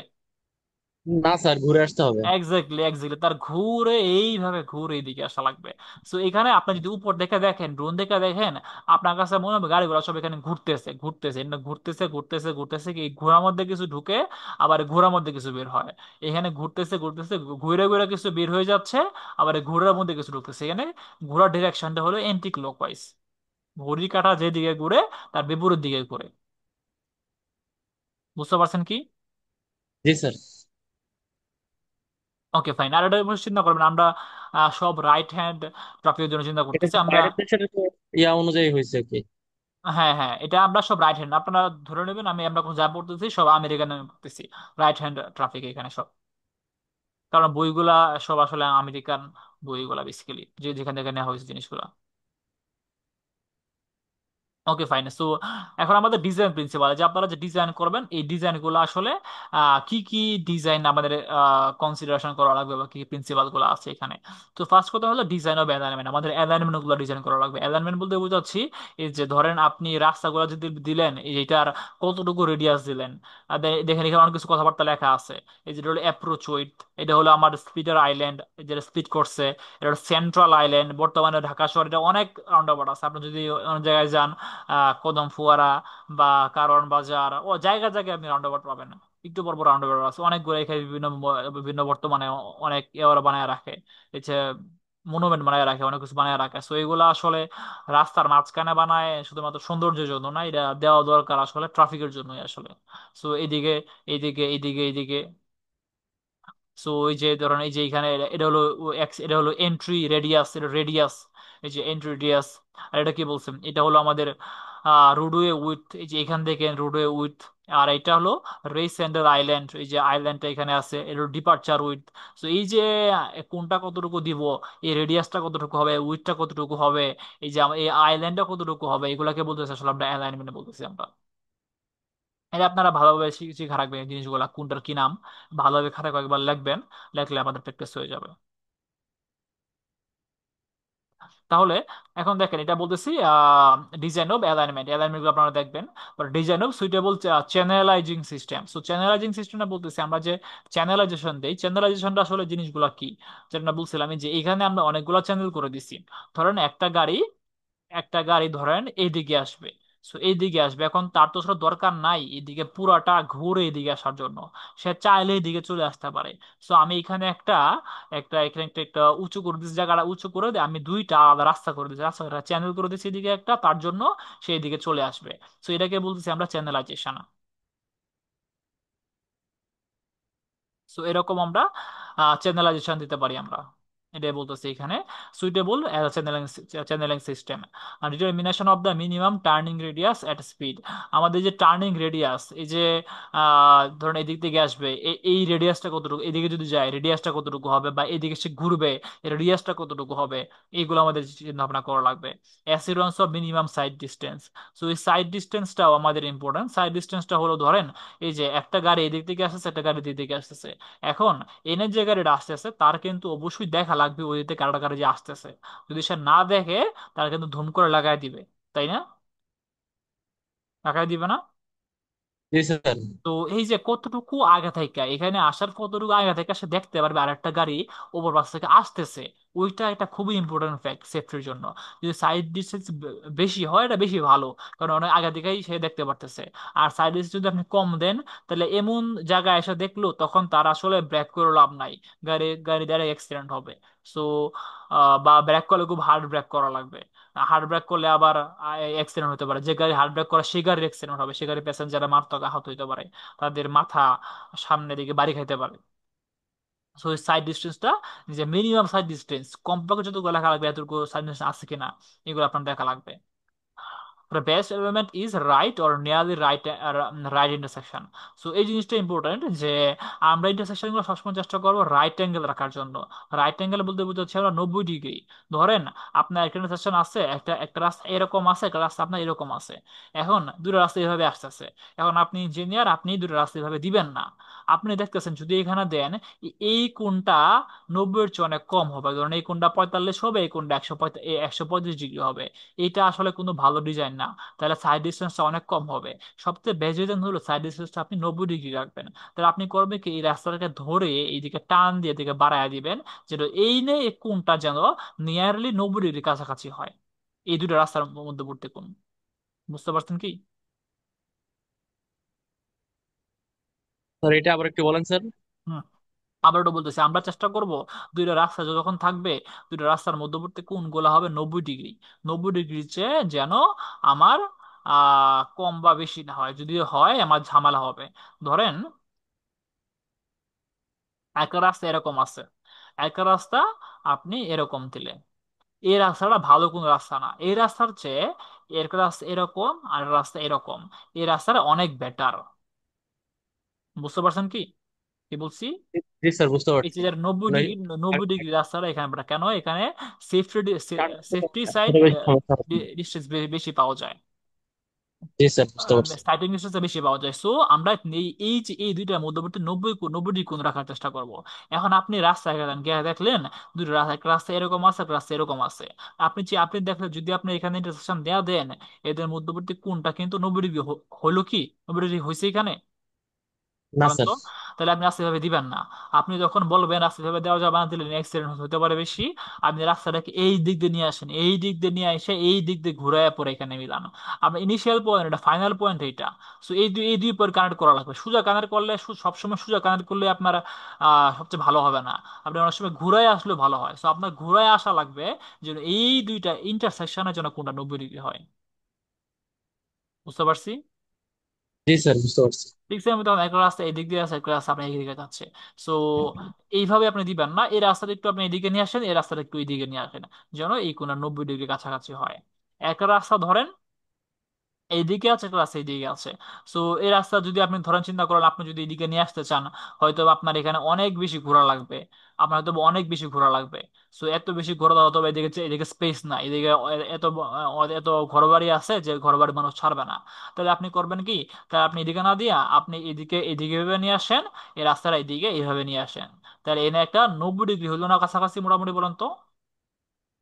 না স্যার, ঘুরে আসতে হবে। এক্স্যাক্টলি, এক্স্যাক্টলি, তার ঘুরে এইভাবে ঘুরে এইদিকে আসা লাগবে। সো এখানে আপনি যদি উপর দেখে দেখেন, ড্রোন দেখে দেখেন, আপনার কাছে মনে হবে গাড়িগুলো সব এখানে ঘুরতেছে ঘুরতেছে, এটা ঘুরতেছে ঘুরতেছে ঘুরতেছে, কি ঘোড়ার মধ্যে কিছু ঢুকে আবার ঘোড়ার মধ্যে কিছু বের হয়। এখানে ঘুরতেছে ঘুরতেছে, ঘুরে ঘুরে কিছু বের হয়ে যাচ্ছে, আবার এই ঘোড়ার মধ্যে কিছু ঢুকতেছে। এখানে ঘোড়ার ডিরেকশনটা হলো এন্টি ক্লকওয়াইজ, ঘড়ির কাঁটা যেদিকে ঘুরে তার বিপরীত দিকে ঘুরে। বুঝতে পারছেন কি? জি স্যার। Okay fine. আর এটা চিন্তা করবেন, আমরা সব রাইট হ্যান্ড ট্রাফিকের জন্য চিন্তা এটা করতেছি কি আমরা। বাইরের দেশের তো ইয়া অনুযায়ী হয়েছে কি? হ্যাঁ হ্যাঁ, এটা আমরা সব রাইট হ্যান্ড, আপনারা ধরে নেবেন আমি আমরা যা পড়তেছি সব আমেরিকান পড়তেছি, রাইট হ্যান্ড ট্রাফিক এখানে সব। কারণ বইগুলা সব আসলে আমেরিকান বইগুলা, বেসিক্যালি যে যেখান থেকে নেওয়া হয়েছে জিনিসগুলা। Okay fine. সো এখন আমাদের ডিজাইন প্রিন্সিপাল, যে আপনারা যে ডিজাইন করবেন এই ডিজাইন গুলো আসলে কি কি ডিজাইন আমাদের কনসিডারেশন করা লাগবে, বা কি প্রিন্সিপাল গুলো আছে এখানে। তো ফার্স্ট কথা হলো ডিজাইন অফ অ্যালাইনমেন্ট, আমাদের অ্যালাইনমেন্ট গুলো ডিজাইন করা লাগবে। অ্যালাইনমেন্ট বলতে বোঝাচ্ছি, এই যে ধরেন আপনি রাস্তাগুলো যদি দিলেন, এইটার কতটুকু রেডিয়াস দিলেন। দেখেন এখানে অনেক কিছু কথাবার্তা লেখা আছে। এই যেটা হলো অ্যাপ্রোচ উইথ, এটা হলো আমার স্পিডার আইল্যান্ড, যেটা স্পিড করছে। এটা হলো সেন্ট্রাল আইল্যান্ড, বর্তমানে ঢাকা শহর এটা অনেক রাউন্ড আছে। আপনি যদি অনেক জায়গায় যান, কদম ফুয়ারা বা কারওয়ান বাজার, ও জায়গায় জায়গায় আপনি রাউন্ড আবাউট পাবেন। একটু পর পর রাউন্ড আবাউট আছে অনেকগুলো, এখানে বিভিন্ন বিভিন্ন বর্তমানে অনেক এওয়ারা বানায় রাখে, এই যে মনুমেন্ট বানায় রাখে, অনেক কিছু বানায় রাখে। সো এগুলো আসলে রাস্তার মাঝখানে বানায় শুধুমাত্র সৌন্দর্যের জন্য না, এটা দেওয়া দরকার আসলে ট্রাফিকের জন্যই আসলে। সো এইদিকে এইদিকে এইদিকে এইদিকে, সো ওই যে ধরেন এই যে এখানে এটা হলো এটা হলো এন্ট্রি রেডিয়াস, এটা রেডিয়াস, এই যে এন্ট্রি রেডিয়াস। আর এটা কি বলছেন, এটা হলো আমাদের রোডওয়ে উইথ, এই যে এখান থেকে রোডওয়ে উইথ। আর এটা হলো রেস সেন্টার আইল্যান্ড, এই যে আইল্যান্ডটা এখানে আছে, এটা ডিপার্চার উইথ। সো এই যে কোনটা কতটুকু দিব, এই রেডিয়াসটা কতটুকু হবে, উইথটা কতটুকু হবে, এই যে এই আইল্যান্ডটা কতটুকু হবে, এগুলাকে বলতেছে আসলে আমরা অ্যালাইনমেন্ট বলতেছি আমরা। এটা আপনারা ভালোভাবে শিখে রাখবেন এই জিনিসগুলো, কোনটার কি নাম ভালোভাবে খাতা কয়েকবার লিখবেন, লিখলে আমাদের প্র্যাকটিস হয়ে যাবে। তাহলে এখন দেখেন এটা বলতেছি ডিজাইন অফ অ্যালাইনমেন্ট, অ্যালাইনমেন্ট আপনারা দেখবেন, design of suitable channelizing system. So channelizing সিস্টেমটা বলতেছি আমরা যে চ্যানেলাইজেশন দেই, চ্যানেলাইজেশনটা আসলে জিনিসগুলো কি, যেটা বলছিলাম যে এখানে আমরা অনেকগুলো চ্যানেল করে দিছি। ধরেন একটা গাড়ি ধরেন এইদিকে আসবে, সো এইদিকে আসবে, এখন তার তো আসলে দরকার নাই এদিকে পুরাটা ঘুরে এদিকে আসার জন্য, সে চাইলে এদিকে চলে আসতে পারে। সো আমি এখানে একটা একটা এখানে একটা উঁচু করে দিচ্ছি, জায়গাটা উঁচু করে দিয়ে আমি দুইটা আলাদা রাস্তা করে দিচ্ছি, রাস্তা চ্যানেল করে দিচ্ছি এদিকে একটা, তার জন্য সে এদিকে চলে আসবে। সো এটাকে বলতেছি আমরা চ্যানেলাইজেশন। সো এরকম আমরা চ্যানেলাইজেশন দিতে পারি আমরা, এটাই বলতেছি এখানে সুইটেবল চ্যানেলিং সিস্টেম। আর determination of the minimum turning radius at speed, আমাদের যে টার্নিং রেডিয়াস, এই যে ধরুন এদিক থেকে আসবে, এই রেডিয়াসটা কতটুকু, এদিকে যদি যায় রেডিয়াসটা কতটুকু হবে, বা এদিকে সে ঘুরবে রেডিয়াসটা কতটুকু হবে, এইগুলো আমাদের চিন্তা ভাবনা করা লাগবে। Assurance of minimum side distance, so এই সাইড ডিস্টেন্সটাও আমাদের ইম্পর্টেন্ট। সাইড ডিস্টেন্সটা হলো ধরেন এই যে একটা গাড়ি এদিক থেকে আসতেছে, একটা গাড়ি এদিক থেকে আসতেছে, এখন এনের যে গাড়িটা আসতেছে তার কিন্তু অবশ্যই দেখা লাগবে ওই দিকে কারোটা গাড়ি যে আসতেছে, যদি সে না দেখে তার কিন্তু ধুম করে লাগাই দিবে, তাই না? লাগাই দিবে না? জি স্যার। তো এই যে কতটুকু আগে থেকে এখানে আসার, কতটুকু আগে থেকে সে দেখতে পারবে আরেকটা গাড়ি ওভার পাস থেকে আসতেছে, ওইটা একটা খুবই ইম্পর্টেন্ট ফ্যাক্ট সেফটির জন্য। যদি সাইড ডিস্টেন্স বেশি হয় এটা বেশি ভালো, কারণ অনেক আগে থেকেই সে দেখতে পারতেছে। আর সাইড ডিস্টেন্স যদি আপনি কম দেন, তাহলে এমন জায়গায় এসে দেখলো তখন তার আসলে ব্রেক করে লাভ নাই, গাড়ি গাড়ি দ্বারা অ্যাক্সিডেন্ট হবে। সো বা ব্রেক করলে খুব হার্ড ব্রেক করা লাগবে, হার্ড ব্রেক করলে আবার অ্যাক্সিডেন্ট হতে পারে, যে গাড়ি হার্ড ব্রেক করা সেই গাড়ির অ্যাক্সিডেন্ট হবে, সে গাড়ির প্যাসেঞ্জাররা মারাত্মক আহত হতে পারে, তাদের মাথা সামনের দিকে বাড়ি খাইতে পারে। সো এই সাইড ডিস্টেন্সটা, যে মিনিমাম সাইড ডিস্টেন্স কমপক্ষে যতগুলো লেখা লাগবে এতটুকু সাইড ডিস্টেন্স আছে কিনা, এগুলো আপনার দেখা লাগবে। The best element is right or nearly right intersection. So এই জিনিসটা ইম্পর্টেন্ট যে আমরা ইন্টারসেকশন গুলো সবসময় চেষ্টা করবো রাইট অ্যাঙ্গেল রাখার জন্য। রাইট অ্যাঙ্গেল বলতে বোঝাচ্ছে আমরা 90 ডিগ্রি। ধরেন আপনার একটা ইন্টারসেকশন আছে, একটা একটা রাস্তা এরকম আছে, একটা রাস্তা আপনার এরকম আছে, এখন দুটো রাস্তা এইভাবে আসতেছে, এখন আপনি ইঞ্জিনিয়ার, আপনি দুটো রাস্তা এইভাবে দিবেন না, আপনি দেখতেছেন যদি এখানে দেন এই কোণটা 90-এর চেয়ে অনেক কম হবে, ধরুন এই কোণটা 45 হবে, এই কোণটা 135 ডিগ্রি হবে, এটা আসলে কোনো ভালো ডিজাইন না, তাহলে সাইড ডিস্টেন্সটা অনেক কম হবে। সবচেয়ে বেস্ট ডিজাইন হলো সাইড ডিস্টেন্সটা আপনি 90 ডিগ্রি রাখবেন। তাহলে আপনি করবে কি, এই রাস্তাটাকে ধরে এইদিকে টান দিয়ে এদিকে বাড়ায় দিবেন, যেন এই নে এই কোণটা যেন নিয়ারলি 90 ডিগ্রি কাছাকাছি হয়, এই দুটো রাস্তার মধ্যবর্তী কোণ। বুঝতে পারছেন কি? স্যার এটা আবার একটু বলেন স্যার। হুম, আবার ওটা বলতেছি আমরা চেষ্টা করব দুইটা রাস্তা যখন থাকবে, দুইটা রাস্তার মধ্যবর্তী কোণগুলো হবে 90 ডিগ্রি। 90 ডিগ্রির চেয়ে যেন আমার কম বা বেশি না হয়, যদি হয় আমার ঝামেলা হবে। ধরেন একটা রাস্তা এরকম আছে, একটা রাস্তা আপনি এরকম দিলে, এই রাস্তাটা ভালো কোন রাস্তা না, এই রাস্তার চেয়ে এর রাস্তা এরকম আর এর রাস্তা এরকম, এই রাস্তাটা অনেক বেটার। বুঝতে পারছেন কি কি বলছি? জি স্যার, বুঝতে এই পারছি। যে যার নব্বই মানে ডিগ্রি 90 ডিগ্রি রাস্তাটা এখানে better। কেন এখানে সেফটি সেফটি সাইড বেশি সমস্যা হবে। ডিস্টেন্স বেশি পাওয়া যায়, জি স্যার, বুঝতে পারছি। স্টার্টিং ডিস্টেন্স বেশি পাওয়া যায়। সো আমরা এই যে এই দুইটার মধ্যবর্তী 90 ডিগ্রি কোণ রাখার চেষ্টা করব। এখন আপনি রাস্তায় গেলেন, গিয়ে দেখলেন দুটো রাস্তা, একটা রাস্তা এরকম আছে, একটা রাস্তা এরকম আছে, আপনি দেখলেন যদি আপনি এখানে ইন্টারসেকশন দেয়া দেন, এদের মধ্যবর্তী কোণটা কিন্তু 90 ডিগ্রি হলো কি, 90 ডিগ্রি হয়েছে এখানে? না বলেন স্যার। তো। তাহলে আপনি রাস্তা ভাবে দিবেন না, আপনি যখন বলবেন রাস্তা ভাবে দেওয়া যাবে না, দিলে অ্যাক্সিডেন্ট হতে পারে বেশি, আপনি রাস্তাটাকে এই দিক দিয়ে নিয়ে আসেন, এই দিক দিয়ে নিয়ে এসে এই দিক দিয়ে ঘুরায় পরে এখানে মিলানো। আপনার ইনিশিয়াল পয়েন্ট এটা, ফাইনাল পয়েন্ট এইটা। সো এই দুই পয়েন্ট কানেক্ট করা লাগবে, সোজা কানেক্ট করলে সবসময় সোজা কানেক্ট করলে আপনার সবচেয়ে ভালো হবে না, আপনি অনেক সময় ঘুরায় আসলে ভালো হয়। সো আপনার ঘুরায় আসা লাগবে যেন এই দুইটা ইন্টারসেকশনের জন্য কোনটা 90 ডিগ্রি হয়। বুঝতে পারছি? জি স্যার, বুঝতে পারছি। ঠিক আছে, আমি তখন একটা রাস্তা এদিক দিয়ে আছে, একটা রাস্তা আপনার এদিকে যাচ্ছে। সো এইভাবে আপনি দিবেন না, এই রাস্তাটা একটু আপনি এদিকে নিয়ে আসেন, এই রাস্তাটা একটু এদিকে নিয়ে আসেন, যেন এই কোণা 90 ডিগ্রি কাছাকাছি হয়। একটা রাস্তা ধরেন এইদিকে আছে, একটা রাস্তা এইদিকে আছে। সো এই রাস্তা যদি আপনি ধরেন চিন্তা করেন আপনি যদি এদিকে নিয়ে আসতে চান, হয়তো আপনার এখানে অনেক বেশি ঘোরা লাগবে, আপনার হয়তো অনেক বেশি ঘোরা লাগবে। সো এত বেশি ঘোরা হয়তো এদিকে এদিকে স্পেস না, এদিকে এত এত ঘরবাড়ি আছে যে ঘরবাড়ি মানুষ ছাড়বে না। তাহলে আপনি করবেন কি, তাহলে আপনি এদিকে না দিয়া আপনি এদিকে এভাবে নিয়ে আসেন, এই রাস্তাটা এদিকে এইভাবে নিয়ে আসেন, তাহলে এনে একটা 90 ডিগ্রি হলো না কাছাকাছি মোটামুটি, বলেন তো?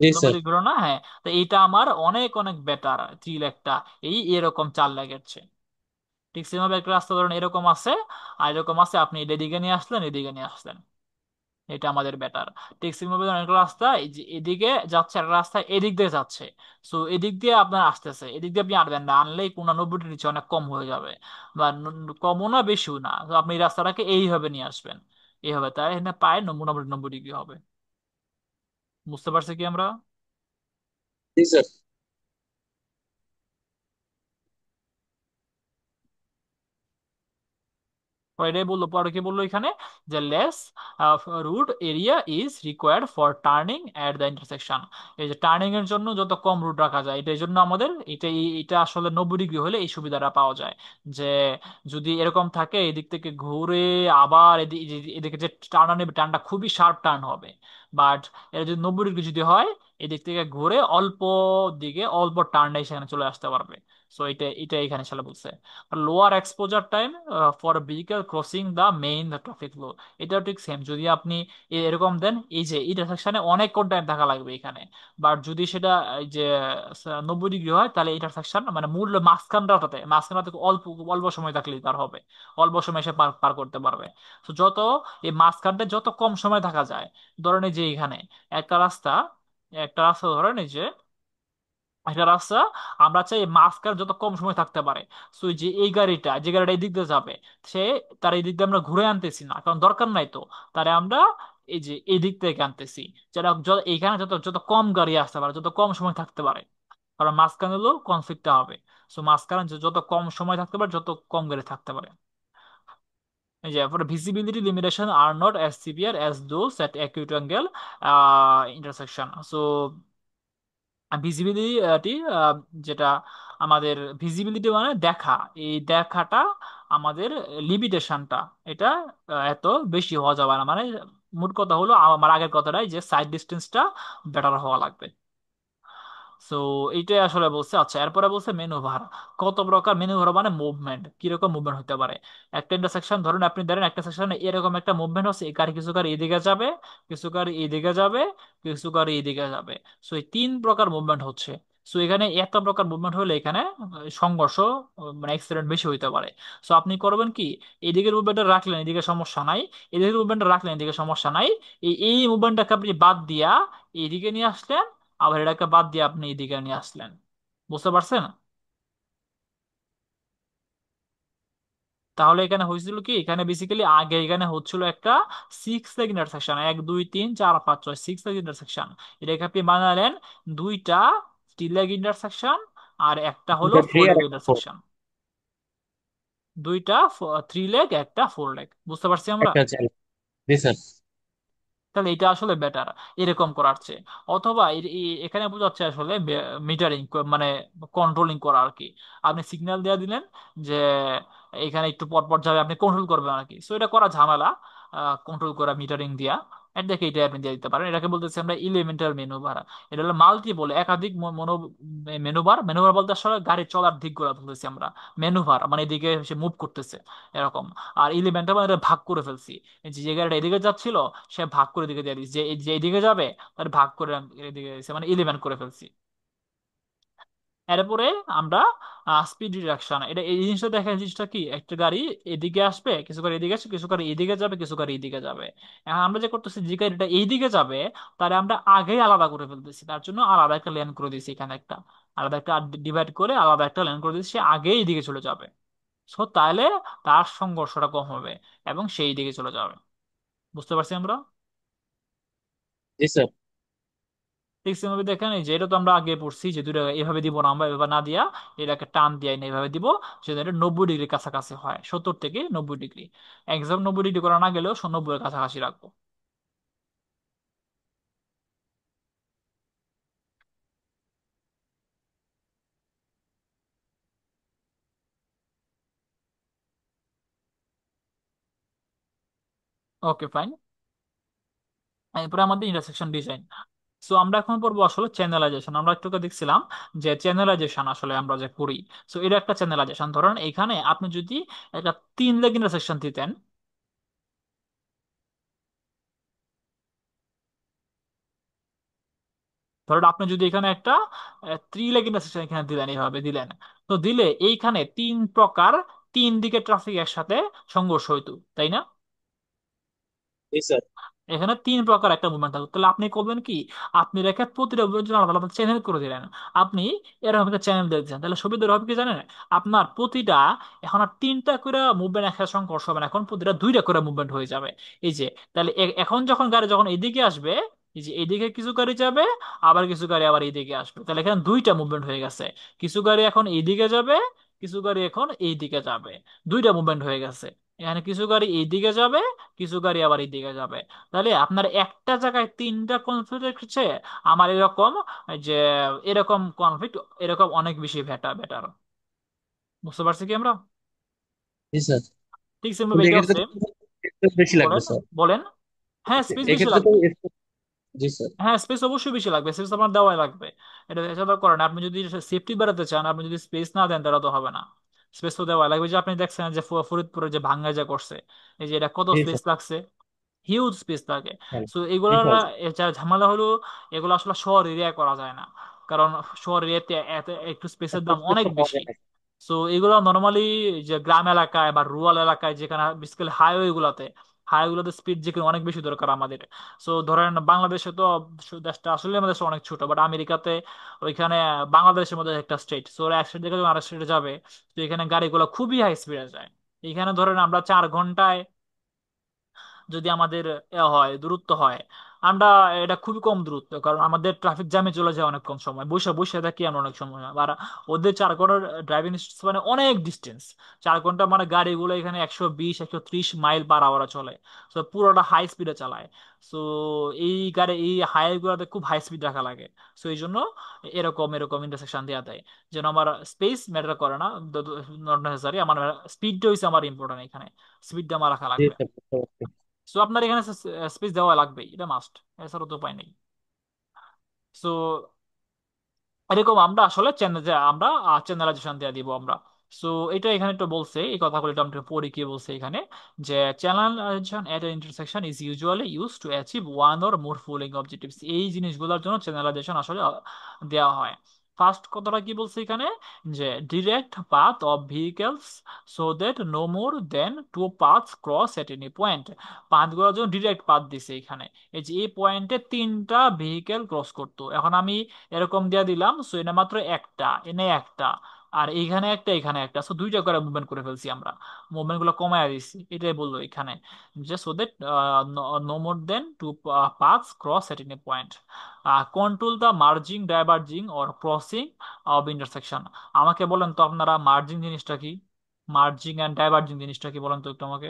জি স্যার। নব্বই ডিগ্রি না, হ্যাঁ। তো এইটা আমার অনেক অনেক বেটার 3 লেগটা এরকম 4 লেগের চেয়ে। ঠিক সেভাবে একটা রাস্তা ধরেন এরকম আছে, আর এরকম আছে, আপনি এদিকে নিয়ে আসলেন, এদিকে নিয়ে আসলেন, এটা আমাদের বেটার। ঠিক সেভাবে ধরেন একটা রাস্তা এই যে এদিকে যাচ্ছে, একটা রাস্তা এদিক দিয়ে যাচ্ছে, সো এদিক দিয়ে আপনার আসতেছে, এদিক দিয়ে আপনি আনবেন না, আনলেই 90 নিচে অনেক কম হয়ে যাবে, বা কমও না বেশিও না। তো আপনি এই রাস্তাটাকে এইভাবে নিয়ে আসবেন, এইভাবে, তাই এখানে পায় 90 ডিগ্রি হবে। বুঝতে পারছি কি আমরা? জি স্যার। এটাই বললো, পরে কি বললো এখানে, যে less route area is required for turning at the intersection. এই যে টার্নিং এর জন্য যত কম রুট রাখা যায়, এটার জন্য আমাদের এটা আসলে 90 ডিগ্রি হলে এই সুবিধাটা পাওয়া যায়। যে যদি এরকম থাকে, এদিক থেকে ঘুরে আবার এদিকে যে টার্ন নেবে, টার্নটা খুবই শার্প টার্ন হবে। বাট এটা যদি 90 ডিগ্রি যদি হয়, এদিক থেকে ঘুরে অল্প দিকে অল্প টার্নে সেখানে চলে আসতে পারবে। সো এটা এখানে সালে বলছে। Lower exposure time for vehicle crossing the main traffic flow. এটাও ঠিক সেম, যদি আপনি এরকম দেন, এই যে ইন্টারসেকশনে অনেকক্ষণ টাইম থাকা লাগবে এখানে। বাট যদি সেটা এই যে 90 ডিগ্রি হয়, তাহলে ইন্টারসেকশন মানে মূল মাঝখানটাতে অল্প অল্প সময় থাকলেই তার হবে, অল্প সময় সে পার পার করতে পারবে। তো যত এই মাঝখানটা যত কম সময় থাকা যায়, ধরেন এই যে এখানে একটা রাস্তা একটা রাস্তা ধরেন এই যে একটা রাস্তা, আমরা চাই মাঝখানে যত কম সময় থাকতে পারে। সো যে এই গাড়িটা যে গাড়িটা এই দিক দিয়ে যাবে, সে তার এই দিক দিয়ে আমরা ঘুরে আনতেছি না, কারণ দরকার নাই তো। তারে আমরা এই যে এই দিক থেকে আনতেছি, যেটা এইখানে যত যত কম গাড়ি আসতে পারে, যত কম সময় থাকতে পারে, কারণ মাঝখানে হলো কনফ্লিক্টটা হবে। সো মাঝখানে যত কম সময় থাকতে পারে, যত কম গাড়ি থাকতে পারে। এই যে visibility limitation are not as severe as those at acute angle intersection. So visibility, যেটা আমাদের ভিজিবিলিটি মানে দেখা, এই দেখাটা আমাদের লিমিটেশনটা, এটা এত বেশি হওয়া যাবে না। মানে মোট কথা হলো আমার আগের কথাটাই, যে সাইড ডিস্টেন্সটা বেটার হওয়া লাগবে। সো এইটাই আসলে বলছে। আচ্ছা, এরপরে বলছে মেনুভার। কত প্রকার মেনুভার মানে মুভমেন্ট, কিরকম মুভমেন্ট হতে পারে। একটা ইন্টারসেকশন ধরুন, আপনি ধরেন একটা সেকশনে এরকম একটা মুভমেন্ট হচ্ছে, এই গাড়ি কিছু গাড়ি এদিকে যাবে, কিছু গাড়ি এদিকে যাবে, কিছু গাড়ি এদিকে যাবে। সো এই 3 প্রকার মুভমেন্ট হচ্ছে। সো এখানে একটা প্রকার মুভমেন্ট হলে এখানে সংঘর্ষ, মানে অ্যাক্সিডেন্ট বেশি হইতে পারে। সো আপনি করবেন কি, এদিকের মুভমেন্টটা রাখলেন, এদিকে সমস্যা নাই, এদিকের মুভমেন্টটা রাখলেন, এদিকে সমস্যা নাই, এই মুভমেন্টটাকে আপনি বাদ দিয়া এইদিকে নিয়ে আসলেন, আবার এটাকে বাদ দিয়ে আপনি এদিকে নিয়ে আসলেন। বুঝতে পারছেন? তাহলে এখানে হয়েছিল কি, এখানে বেসিক্যালি আগে এখানে হচ্ছিল একটা 6 লেগ ইন্টারসেকশন, 1 2 3 4 5 6, 6 লেগ ইন্টারসেকশন। এটাকে আপনি বানালেন দুইটা 3 লেগ ইন্টারসেকশন, আর একটা হলো দুটো থ্রি 4 লেগ আর একটা ফোর। ইন্টারসেকশন। দুইটা 3 লেগ, একটা 4 লেগ। বুঝতে পারছি আমরা? একটা হচ্ছে জি স্যার। তাহলে এটা আসলে বেটার এরকম করার চেয়ে। অথবা এখানে বোঝাচ্ছে আসলে মিটারিং, মানে কন্ট্রোলিং করা আর কি। আপনি সিগন্যাল দিয়ে দিলেন যে এখানে একটু পর পর যাবে, আপনি কন্ট্রোল করবেন আর কি। সো এটা করা ঝামেলা, কন্ট্রোল করা মিটারিং দিয়া। এর দেখে এটা আপনি দিয়ে দিতে পারেন। এটাকে বলতেছি আমরা ইলিমেন্টাল মেনুভার। এটা হলো মাল্টিপল, একাধিক মেনুভার। মেনুভার বলতে আসলে গাড়ি চলার দিকগুলো বলতেছি আমরা। মেনুভার মানে এদিকে সে মুভ করতেছে, এরকম। আর এলিমেন্টাল মানে এটা ভাগ করে ফেলছি, এই যে গাড়িটা এদিকে যাচ্ছিল, সে ভাগ করে দিকে দিয়ে দিচ্ছে, যে যে এদিকে যাবে তার ভাগ করে এদিকে দিয়েছে, মানে ইলেভেন করে ফেলছি। এরপরে আমরা স্পিড রিডাকশন, এটা এই জিনিসটা দেখেন, জিনিসটা কি, একটা গাড়ি এদিকে আসবে, কিছু গাড়ি এদিকে আসবে, কিছু গাড়ি এদিকে যাবে, কিছু গাড়ি এদিকে যাবে। এখন আমরা যে করতেছি, যে গাড়িটা এইদিকে যাবে তাহলে আমরা আগেই আলাদা করে ফেলতেছি, তার জন্য আলাদা একটা লেন করে দিয়েছি এখানে, একটা আলাদা একটা ডিভাইড করে আলাদা একটা লেন করে দিয়েছি, সে আগেই এদিকে চলে যাবে। সো তাহলে তার সংঘর্ষটা কম হবে এবং সেই দিকে চলে যাবে। বুঝতে পারছি আমরা? জি স্যার। সিক্স মুভি দেখেন, এই যে এটা তো আমরা আগে পড়ছি, যে দুটো এভাবে দিব না, আমরা এভাবে না দিয়া এটাকে টান দিয়ে না এভাবে দিব, সেটা 90 ডিগ্রি কাছাকাছি হয়, 70 থেকে 90 ডিগ্রি। একদম 90 ডিগ্রি করা না গেলেও 90 এর কাছাকাছি রাখবো। ওকে, ফাইন। এরপরে আমাদের ইন্টারসেকশন ডিজাইন। সো আমরা এখন পড়বো আসলে চ্যানেলাইজেশন। আমরা একটু আগে দেখছিলাম যে চ্যানেলাইজেশন আসলে আমরা যে করি, সো এটা একটা চ্যানেলাইজেশন। ধরেন এখানে আপনি যদি একটা 3 লেগ ইন্টারসেকশন দিতেন, ধরেন আপনি যদি এখানে একটা থ্রি লেগ ইন্টারসেকশন এখানে দিলেন, এইভাবে দিলেন, তো দিলে এইখানে তিন প্রকার, তিন দিকে ট্রাফিক একসাথে সংঘর্ষ হইতো, তাই না? জি স্যার। এখানে তিন প্রকার একটা মুভমেন্ট থাকবে, তাহলে আপনি করবেন কি, আপনি রেখে প্রতিটা মুভমেন্টের জন্য আলাদা আলাদা চ্যানেল করে দিলেন। আপনি এরকম একটা চ্যানেল দিয়ে দিচ্ছেন, তাহলে সুবিধা হবে কি জানেন, আপনার প্রতিটা, এখন আর তিনটা করে মুভমেন্ট একসাথে সংঘর্ষ হবে না, এখন প্রতিটা দুইটা করে মুভমেন্ট হয়ে যাবে। এই যে, তাহলে এখন যখন গাড়ি যখন এইদিকে আসবে, এই যে এইদিকে কিছু গাড়ি যাবে, আবার কিছু গাড়ি আবার এইদিকে আসবে, তাহলে এখানে দুইটা মুভমেন্ট হয়ে গেছে। কিছু গাড়ি এখন এইদিকে যাবে, কিছু গাড়ি এখন এইদিকে যাবে, দুইটা মুভমেন্ট হয়ে গেছে। এখানে কিছু গাড়ি এইদিকে যাবে, কিছু গাড়ি আবার এইদিকে যাবে। তাহলে আপনার একটা জায়গায় তিনটা কনফ্লিক্ট রেখেছে, আমার এরকম যে এরকম কনফ্লিক্ট এরকম অনেক বেশি বেটার। বুঝতে পারছি কি আমরা? জি স্যার। ঠিক সেম ভাবে কিন্তু এটাও এক্ষেত্রে তো সেম। space বেশি লাগবে বলেন, স্যার। বলেন। হ্যাঁ, স্পেস বেশি এক্ষেত্রে তো লাগবে। জি স্যার। হ্যাঁ, স্পেস অবশ্যই বেশি লাগবে, স্পেস আপনার দেওয়াই লাগবে। এটা এছাড়া করেন, আপনি যদি সেফটি বাড়াতে চান, আপনি যদি স্পেস না দেন তাহলে তো হবে না। স্পেস তো দেওয়া লাগবে। যে আপনি দেখছেন যে ফরিদপুরে যে ভাঙ্গা যা করছে, এই যে এটা কত জি স্পেস স্যার। লাগছে, হিউজ স্পেস লাগে। হ্যাঁ, সো এগুলোর বিশাল। যা ঝামেলা হলো, এগুলো আসলে শহর এরিয়া করা যায় না, কারণ শহর এরিয়াতে এত একটু স্পেসের এত দাম space অনেক তো পাওয়া বেশি। যায় না। সো এগুলো নর্মালি যে গ্রাম এলাকায় বা রুরাল এলাকায়, যেখানে বিশেষ হাইওয়ে গুলাতে, হাইওয়ে স্পিড যেখানে অনেক বেশি দরকার আমাদের। সো ধরেন বাংলাদেশে তো দেশটা আসলে আমাদের দেশটা অনেক ছোট, বাট আমেরিকাতে ওইখানে বাংলাদেশের মধ্যে একটা স্টেট, সো ওরা এক স্টেট থেকে যখন আরেক স্টেটে যাবে, তো এখানে গাড়িগুলো খুবই হাই স্পিডে যায়। এখানে ধরেন আমরা 4 ঘন্টায় যদি আমাদের হয় দূরত্ব হয়, আমরা, এটা খুবই কম দূরত্ব, কারণ আমাদের ট্রাফিক জ্যামে চলে যায় অনেক কম সময়, বসে বসে থাকি আমরা অনেক সময়। আর ওদের 4 ঘন্টার ড্রাইভিং মানে অনেক ডিস্টেন্স। 4 ঘন্টা মানে গাড়িগুলো এখানে 120-130 মাইল পার আওয়ারে চলে। তো পুরোটা হাই স্পিডে চালায়। সো এই গাড়ি এই হাইওয়ে গুলোতে খুব হাই স্পিড রাখা লাগে। সো এই জন্য এরকম এরকম ইন্টারসেকশন দেওয়া দেয়, যেন আমার স্পেস ম্যাটার করে না, নট নেসেসারি, আমার স্পিডটা হচ্ছে আমার ইম্পর্টেন্ট এখানে, স্পিডটা আমার রাখা জি লাগবে। স্যার, বুঝতে পারছি। সো আপনার এখানে স্পেস দেওয়া লাগবেই, এটা মাস্ট, এছাড়া তো উপায় নেই। সো এরকম আমরা আসলে চ্যানেল, যে আমরা চ্যানেলাইজেশন দিয়ে দিব আমরা। সো এটা এখানে একটু বলছে, এই কথাগুলো একটু আমরা পড়ি কি বলছে এখানে, যে channelization at intersection is usually use to achieve one or more following objectives. এই জিনিসগুলোর জন্য চ্যানেলাইজেশন আসলে দেওয়া হয়। ফার্স্ট কথাটা কি বলছে এখানে, যে direct path of vehicles so that no more than two paths cross at any point. পাথগুলোর জন্য ডিরেক্ট পাথ দিছে এখানে, এই যে এই পয়েন্টে তিনটা ভেহিকেল ক্রস করতো। এখন আমি এরকম দিয়ে দিলাম, সো এটা মাত্র একটা, এনে একটা, আর এইখানে একটা, এখানে একটা, সো দুইটা করে মুভমেন্ট করে ফেলছি আমরা, মুভমেন্ট গুলো কমায় দিচ্ছি, এটাই বললো এখানে, যে so that no more than two paths cross at any point, control the merging diverging or crossing of intersection. আমাকে বলেন তো আপনারা, মার্জিং জিনিসটা কি, মার্জিং এন্ড ডাইভার্জিং জিনিসটা কি বলেন তো একটু আমাকে।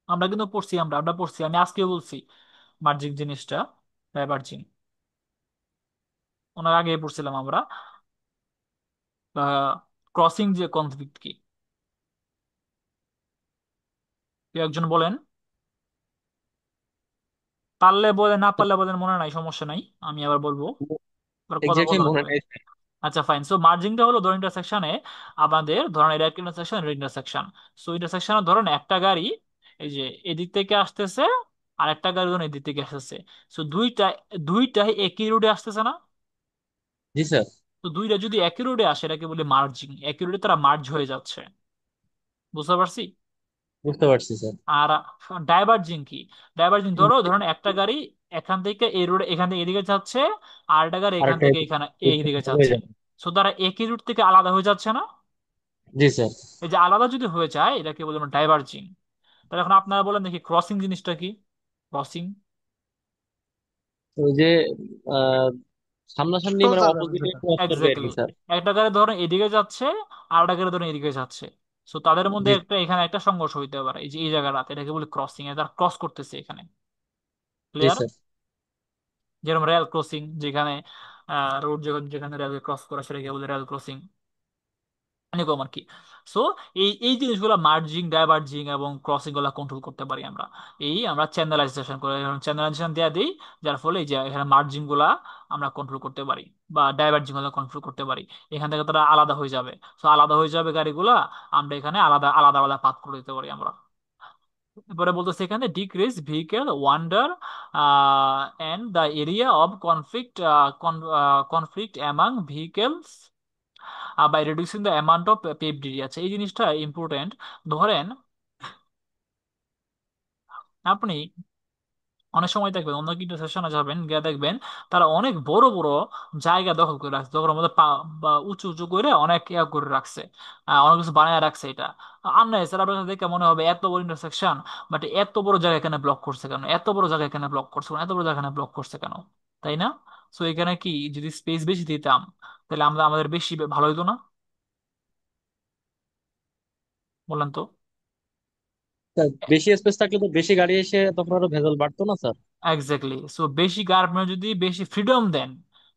আমরা কিন্তু পড়ছি, আমরা পড়ছি, আমি আজকে বলছি মার্জিং জিনিসটা, ডাইভার্জিং ওনার আগে পড়ছিলাম আমরা। ক্রসিং যে কনফ্লিক্ট কি, কেউ একজন বলেন, পারলে বলেন, না পারলে বলেন, মনে নাই, সমস্যা নাই, আমি আবার বলবো, আবার কথা এক্স্যাক্টলি বলা মনে লাগবে। নেই। আচ্ছা ফাইন, সো মার্জিংটা হলো ধরুন ইন্টারসেকশনে, আমাদের ধরেন এটা একটা ইন্টারসেকশন, এটা ইন্টারসেকশন। সো ইন্টারসেকশনে ধরেন একটা গাড়ি এই যে এদিক থেকে আসতেছে, আর একটা গাড়ি ধরুন এদিক থেকে আসতেছে। সো দুইটাই একই রোডে আসতেছে না? জি স্যার, তো দুইটা যদি একই রোডে আসে, এটাকে বলে মার্জিং, একই রোডে তারা মার্জ হয়ে যাচ্ছে। বুঝতে পারছি? বুঝতে পারছি স্যার। আর ডাইভার্জিং কি, ডাইভার্জিং ধরুন একটা গাড়ি এখান থেকে এই রোডে, এখান থেকে এদিকে যাচ্ছে, আর একটা গাড়ি এখান আরেকটা থেকে এখানে এইদিকে হয়ে যাচ্ছে। যাবে। সো তারা একই রুট থেকে আলাদা হয়ে যাচ্ছে না? জি স্যার। এই যে আলাদা যদি হয়ে যায়, এটাকে বলি আমরা ডাইভার্জিং। তাহলে এখন আপনারা বলেন দেখি, ক্রসিং জিনিসটা কি, ক্রসিং। ওই যে আহ, সামনাসামনি মানে সোজা যাবে অপোজিটে যেটা। ক্রস করবে আর এক্স্যাক্টলি, কি স্যার। একটা গাড়ি ধরেন এদিকে যাচ্ছে, আর একটা গাড়ি ধরেন এদিকে যাচ্ছে। সো তাদের মধ্যে জি একটা এখানে একটা সংঘর্ষ হইতে পারে, এই যে এই জায়গাটাতে, এটাকে বলি ক্রসিং, এ তারা ক্রস করতেছে এখানে। জি ক্লিয়ার? স্যার। যেরকম রেল ক্রসিং, যেখানে রোড যেখানে রেল ক্রস করা, সেটাকে বলে রেল ক্রসিং। এরকম আর কি। সো এই এই জিনিসগুলো মার্জিং, ডাইভার্জিং এবং ক্রসিং গুলা কন্ট্রোল করতে পারি আমরা। এই আমরা চ্যানেলাইজেশন করে, চ্যানেলাইজেশন দেওয়া দিই, যার ফলে এই যে এখানে মার্জিং গুলা আমরা কন্ট্রোল করতে পারি বা ডাইভার্জিং গুলা কন্ট্রোল করতে পারি। এখান থেকে তারা আলাদা হয়ে যাবে। সো আলাদা হয়ে যাবে গাড়িগুলা, আমরা এখানে আলাদা আলাদা আলাদা পাথ করে দিতে পারি আমরা। এরপরে বলতেছে এখানে decrease vehicle wander and the area of conflict, conflict among vehicles by reducing the amount of paved area. এই জিনিসটা ইম্পর্টেন্ট। ধরেন আপনি অনেক সময় দেখবেন অন্য কিছু সেশনে যাবেন, গিয়ে দেখবেন তারা অনেক বড় বড় জায়গা দখল করে রাখছে, দখলের মধ্যে বা উঁচু উঁচু করে অনেক ইয়া করে রাখছে, অনেক কিছু বানায় রাখছে। এটা আননেসেসারি, আপনার কাছে দেখে মনে হবে এত বড় ইন্টারসেকশন, বাট এত বড় জায়গা এখানে ব্লক করছে কেন, এত বড় জায়গা এখানে ব্লক করছে কেন, এত বড় জায়গা এখানে ব্লক করছে কেন, তাই না? সো এখানে কি যদি স্পেস বেশি দিতাম, তাহলে আমরা আমাদের বেশি ভালো হতো না? বলেন তো। স্যার, বেশি স্পেস থাকলে তো বেশি গাড়ি এসে তখন আরো ভেজাল বাড়তো না স্যার? এক্স্যাক্টলি। সো বেশি গার্মেন্ট যদি বেশি ফ্রিডম দেন,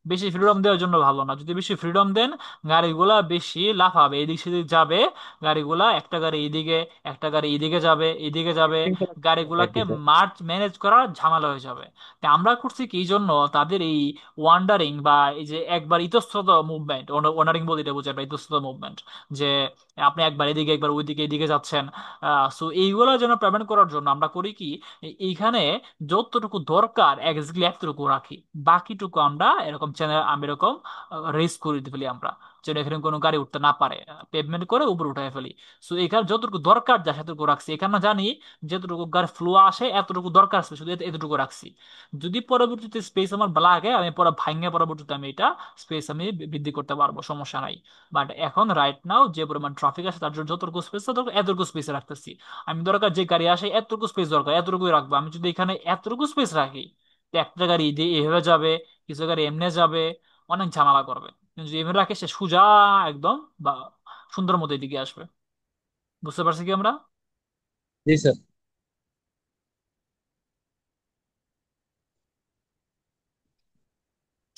বেশি ফ্রিডম দেওয়ার জন্য ভালো না। যদি বেশি ফ্রিডম দেন, গাড়িগুলা বেশি লাফাবে, এদিক সেদিক যাবে। গাড়িগুলা একটা গাড়ি এদিকে, একটা গাড়ি এদিকে যাবে, এদিকে যাবে। শৃঙ্খলা আর গাড়িগুলাকে কি স্যার। মার্চ ম্যানেজ করা ঝামেলা হয়ে যাবে। তা আমরা করছি কি এই জন্য তাদের এই ওয়ান্ডারিং বা এই যে একবার ইতস্তত মুভমেন্ট, ওয়ান্ডারিং বলতে এটা বোঝায় বা ইতস্তত মুভমেন্ট, যে আপনি একবার এদিকে একবার ওইদিকে এদিকে যাচ্ছেন। সো এইগুলো যেন প্রিভেন্ট করার জন্য আমরা করি কি, এইখানে যতটুকু দরকার এক্স্যাক্টলি এতটুকু রাখি, বাকিটুকু আমরা এরকম চ্যানেল আমি এরকম রেস করে দিতে ফেলি আমরা, যেন এখানে কোনো গাড়ি উঠতে না পারে, পেভমেন্ট করে উপরে উঠাই ফেলি। সো এখানে যতটুকু দরকার যা সেতটুকু রাখছি। এখানে জানি যতটুকু গাড়ি ফ্লো আসে এতটুকু দরকার আছে, শুধু এতটুকু রাখছি। যদি পরবর্তীতে স্পেস আমার লাগে, আমি পরে ভাঙে পরবর্তীতে আমি এটা স্পেস আমি বৃদ্ধি করতে পারবো, সমস্যা নাই। বাট এখন রাইট নাও যে পরিমাণ ট্রাফিক আছে তার জন্য যতটুকু স্পেস দরকার এতটুকু স্পেসে রাখতেছি। আমি দরকার যে গাড়ি আসে এতটুকু স্পেস দরকার এতটুকুই রাখবো। আমি যদি এখানে এতটুকু স্পেস রাখি, তো একটা গাড়ি এভাবে যাবে, কিছু গাড়ি এমনে যাবে, অনেক ঝামেলা করবে। কিন্তু যদি এভাবে রাখে সে সোজা একদম বা সুন্দর মতো এদিকে আসবে। বুঝতে পারছি কি আমরা? জি স্যার।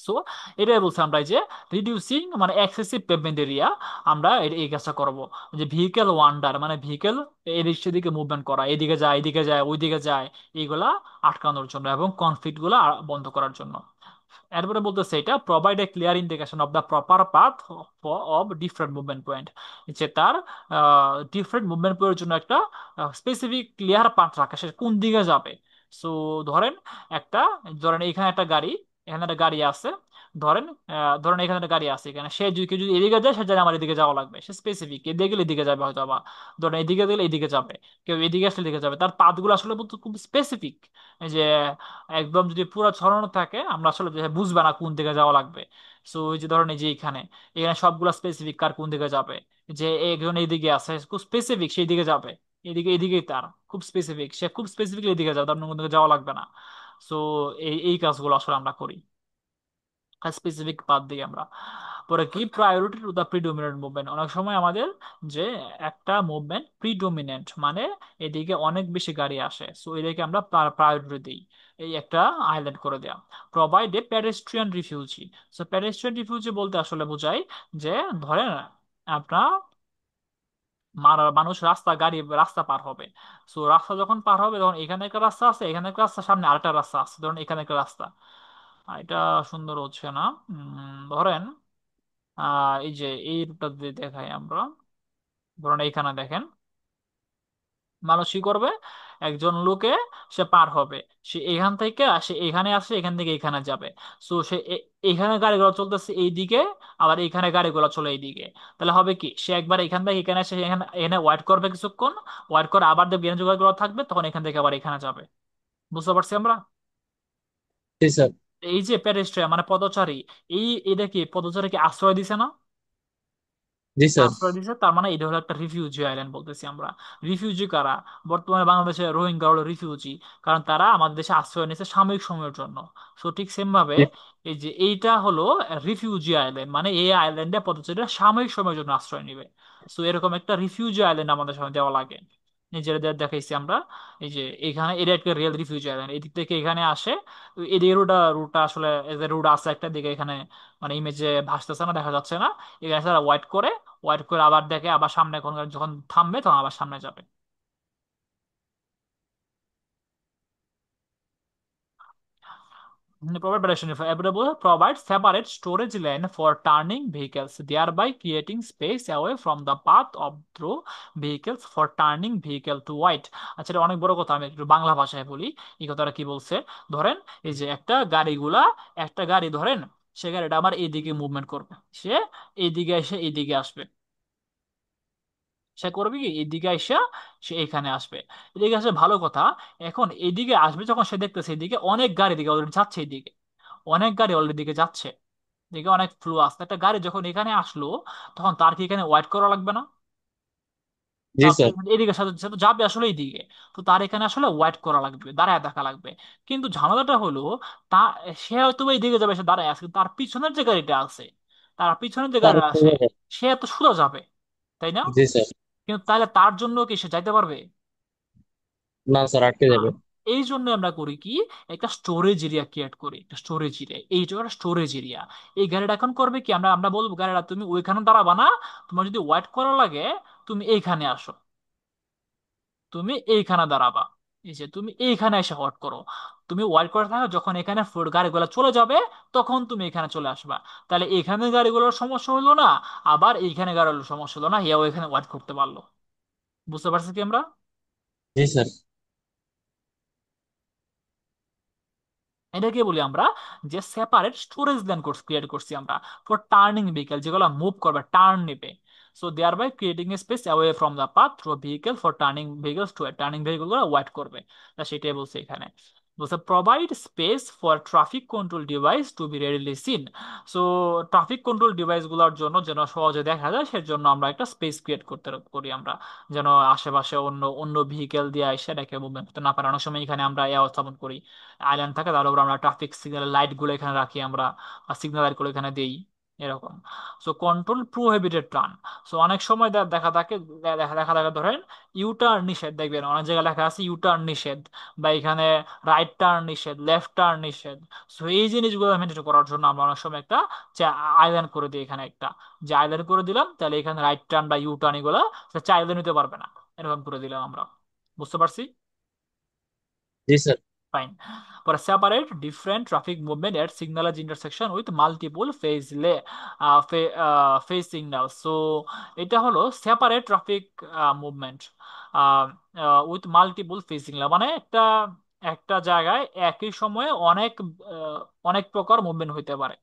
সো এটাই বলছি আমরা, এই যে রিডিউসিং মানে এক্সেসিভ পেভমেন্ট এরিয়া, আমরা এই কাজটা করব। যে ভেহিকেল ওয়ান্ডার মানে ভেহিকেল এদিক সেদিকে মুভমেন্ট করা, এদিকে যায় এদিকে যায় ওইদিকে যায়, এইগুলা আটকানোর জন্য এবং কনফ্লিক্ট গুলা বন্ধ করার জন্য। এরপরে বলতেছে এটা provide a clear indication of the proper path of different movement point, যে তার ডিফারেন্ট মুভমেন্ট পয়েন্টের জন্য একটা স্পেসিফিক ক্লিয়ার পাথ রাখা, সে কোন দিকে যাবে। সো ধরেন একটা, ধরেন এখানে একটা গাড়ি, এখানে একটা গাড়ি আছে। ধরেন ধরেন এখানে একটা গাড়ি আছে, এখানে সে যদি কেউ যদি এদিকে যায় সে জানে আমার এদিকে যাওয়া লাগবে, সে স্পেসিফিক এদিকে গেলে এদিকে যাবে হয়তো, বা ধরেন এদিকে গেলে এদিকে যাবে, কেউ এদিকে আসলে এদিকে যাবে। তার পাথগুলো আসলে বলতে খুব স্পেসিফিক, যে একদম যদি পুরো ছড়ানো থাকে আমরা আসলে বুঝবে না কোন দিকে যাওয়া লাগবে। সো ওই যে ধরেন এই যে এখানে, এখানে সবগুলো স্পেসিফিক কার কোন দিকে যাবে, যে একজন এইদিকে আছে খুব স্পেসিফিক সেই দিকে যাবে, এদিকে এদিকেই তার খুব স্পেসিফিক, সে খুব স্পেসিফিক এদিকে যাবে, তার অন্য কোন দিকে যাওয়া লাগবে না। সো এই এই কাজগুলো আসলে আমরা করি স্পেসিফিক পাথ দিয়ে আমরা। পরে কি priority to the predominant movement, অনেক সময় আমাদের যে একটা মুভমেন্ট প্রিডোমিনেন্ট মানে এদিকে অনেক বেশি গাড়ি আসে, সো এদিকে আমরা প্রায়োরিটি দিই, এই একটা হাইলাইট করে দেয়া। Provide a pedestrian refugee. So pedestrian refugee বলতে আসলে বোঝায় যে ধরেন আপনার মানুষ রাস্তা গাড়ি রাস্তা পার হবে। সো রাস্তা যখন পার হবে তখন এখানে একটা রাস্তা আছে, এখানে একটা রাস্তা, সামনে আরেকটা রাস্তা আছে, ধরুন এখানে একটা রাস্তা। এটা সুন্দর হচ্ছে না। ধরেন এই যে এই রুটটা যদি দেখাই আমরা, ধরুন এইখানে দেখেন মানুষ কি করবে, একজন লোকে সে পার হবে, সে এখান থেকে সে এখানে আসে, এখান থেকে এখানে যাবে। সো সে এখানে গাড়িগুলো চলতেছে এইদিকে, আবার এখানে গাড়িগুলো চলে এইদিকে। তাহলে হবে কি, সে একবার এখান থেকে এখানে এসে এখানে এখানে ওয়েট করবে কিছুক্ষণ, ওয়েট করে আবার দেখবে এখানে যে গাড়িগুলো থাকবে তখন এখান থেকে আবার এখানে যাবে। বুঝতে পারছি আমরা? জি স্যার। এই যে পেডেস্ট্রিয়ান মানে পদচারী, এটা কি পদচারীকে আশ্রয় দিছে না? জি স্যার। আশ্রয় দিছে, তার মানে এটা হলো একটা রিফিউজি আইল্যান্ড বলতেছি আমরা। রিফিউজি কারা? বর্তমানে বাংলাদেশে রোহিঙ্গা হলো রিফিউজি, কারণ তারা আমাদের দেশে আশ্রয় নিয়েছে সাময়িক সময়ের জন্য। সো ঠিক সেম ভাবে এই যে এইটা হলো রিফিউজি আইল্যান্ড, মানে এই আইল্যান্ডে পদচারীরা সাময়িক সময়ের জন্য আশ্রয় নিবে। সো এরকম একটা রিফিউজি আইল্যান্ড আমাদের সামনে দেওয়া লাগে। নিজেদের দেখাইছি আমরা। এই যে এখানে এটা একটা রিয়েল রিফিউজি আইল্যান্ড, এদিক থেকে এখানে আসে। এদিকে রুটটা রুটটা আসলে রুট আছে একটা দিকে এখানে, মানে ইমেজে ভাসতেছে না, দেখা যাচ্ছে না। এখানে তারা ওয়েট করে, ওয়েট করে আবার দেখে, আবার সামনে যখন থামবে তখন আবার সামনে যাবে। Provide direction if available, provide separate storage lane for turning vehicles, thereby creating space away from the path of through vehicles for turning vehicle to wide. আচ্ছা, এটা অনেক বড় কথা, আমি একটু বাংলা ভাষায় বলি। এই কথাটা কি বলছে, ধরেন এই যে একটা গাড়ি ধরেন, সে গাড়িটা আমার এইদিকে মুভমেন্ট করবে, সে এইদিকে এসে এইদিকে আসবে। সে করবে কি, এইদিকে আইসা সে এখানে আসবে। এদিকে আসবে, ভালো কথা। এখন এইদিকে আসবে যখন, সে দেখতেছে এদিকে অনেক গাড়ি দিকে অলরেডি যাচ্ছে, এইদিকে অনেক গাড়ি অলরেডি দিকে যাচ্ছে, দিকে অনেক ফ্লো আসছে। একটা গাড়ি যখন এখানে আসলো, তখন তার কি এখানে ওয়েট করা লাগবে না? জি তার তো স্যার। এদিকে সাথে সাথে যাবে আসলে এইদিকে, তো তার এখানে আসলে ওয়েট করা লাগবে, দাঁড়ায় থাকা লাগবে। কিন্তু ঝামেলাটা হলো, তা সে হয়তো বা এইদিকে যাবে, সে দাঁড়ায় আছে, কিন্তু তার পিছনের যে গাড়িটা আছে, তার পিছনের যে তার গাড়িটা উত্তর আসে, হবে। সে এত সোজা যাবে, তাই না? জি স্যার। কিন্তু তাহলে তার জন্য কি সে যাইতে পারবে? না স্যার, আটকে না। যাবে। এই জন্য আমরা করি কি, একটা স্টোরেজ এরিয়া ক্রিয়েট করি, একটা স্টোরেজ এরিয়া, এই জায়গাটা স্টোরেজ এরিয়া। এই গাড়িটা এখন করবে কি, আমরা বলবো গাড়িটা তুমি ওইখানে দাঁড়াবা না, তোমার যদি ওয়েট করা লাগে তুমি এইখানে আসো, তুমি এইখানে দাঁড়াবা। এই যে তুমি এইখানে এসে ওয়েট করো, তুমি ওয়েট করে থাকো, যখন এখানে গাড়িগুলো চলে যাবে তখন তুমি এখানে চলে আসবা। তাহলে এখানে গাড়িগুলোর সমস্যা হলো না, আবার এইখানে গাড়িগুলোর সমস্যা হলো না, হেও এখানে ওয়েট করতে পারলো। বুঝতে পারছি কি আমরা? জি স্যার। এটাকে বলি আমরা যে সেপারেট স্টোরেজ ল্যান ক্রিয়েট করছি আমরা ফর টার্নিং ভেহিকেল, যেগুলো মুভ করবে, টার্ন নেবে। So there by creating a space away from the path through vehicle for turning vehicles to turning vehicle গুলো ওয়েট করবে। তা সেটাই বলছে এখানে। বলছে provide space for traffic control device to be readily seen. So traffic control device গুলোর জন্য যেন সহজে দেখা যায়, সেজন্য আমরা একটা স্পেস ক্রিয়েট করতে করি আমরা, যেন আশেপাশে অন্য অন্য ভেহিকেল দিয়ে এসে এটাকে মুভমেন্ট করতে না পারে। অনেক সময় এখানে আমরা স্থাপন করি, আইল্যান্ড থাকে, তার উপর আমরা ট্রাফিক সিগন্যাল লাইট গুলো এখানে রাখি আমরা, সিগন্যাল লাইট গুলো এখানে দেই, এরকম। So control prohibited turn. So অনেক সময় দেখা থাকে, দেখা থাকে ধরেন ইউটার্ন নিষেধ, দেখবেন অনেক জায়গায় লেখা আছে ইউটার্ন নিষেধ, বা এখানে রাইট টার্ন নিষেধ, লেফট টার্ন নিষেধ। সো এই জিনিসগুলো মেনটেন করার জন্য আমরা অনেক সময় একটা আইল্যান্ড করে দিই এখানে একটা, যে আইল্যান্ড করে দিলাম, তাহলে এখানে রাইট টার্ন বা ইউটার্ন এগুলো চাইলে নিতে পারবে না, এরকম করে দিলাম আমরা। বুঝতে পারছি? জি sir. Fine. For a separate different traffic movement at signalage intersection with multiple phase signals. So এটা হলো separate traffic movement with multiple phase signal, মানে একটা একটা জায়গায় একই সময়ে আহ, অনেক প্রকার মুভমেন্ট হইতে পারে।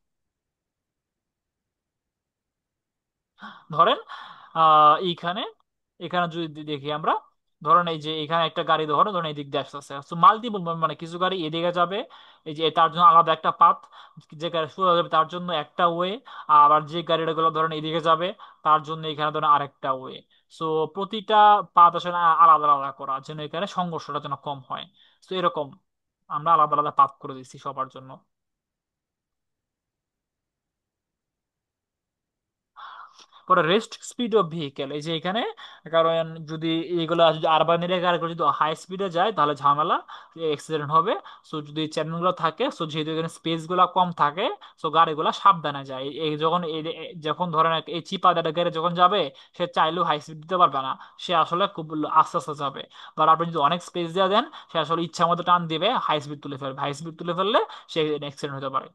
ধরেন এইখানে এখানে যদি দেখি আমরা, ধরেন এই যে এখানে একটা গাড়ি, ধরেন এই দিক দিয়ে আসতেছে, তো মাল্টিপল, মানে কিছু গাড়ি এদিকে যাবে, এই যে তার জন্য আলাদা একটা পাথ, যে গাড়ি সোজা যাবে তার জন্য একটা ওয়ে, আবার যে গাড়িটা গুলো ধরেন এদিকে যাবে তার জন্য এখানে ধরেন আরেকটা ওয়ে। সো প্রতিটা পাথ আসলে আলাদা আলাদা করা, যেন এখানে সংঘর্ষটা যেন কম হয়। তো এরকম আমরা আলাদা আলাদা পাথ করে দিচ্ছি সবার জন্য। পরে রেস্ট স্পিড অফ ভেহিকেল, এই যে এখানে, কারণ যদি এগুলো যদি আরবান এরিয়া গাড়িগুলো যদি হাই স্পিডে যায় তাহলে ঝামেলা, অ্যাক্সিডেন্ট হবে। সো যদি চ্যানেলগুলো থাকে, সো যেহেতু এখানে স্পেস গুলো কম থাকে, সো গাড়িগুলো সাবধানে যায়। এই যখন যখন ধরেন এই চিপা দাঁড়া গাড়ি যখন যাবে, সে চাইলেও হাই স্পিড দিতে পারবে না, সে আসলে খুব আস্তে আস্তে যাবে। বা আপনি যদি অনেক স্পেস দিয়ে দেন, সে আসলে ইচ্ছা মতো টান দিবে, হাই স্পিড তুলে ফেলবে, হাই স্পিড তুলে ফেললে সে অ্যাক্সিডেন্ট হতে পারে।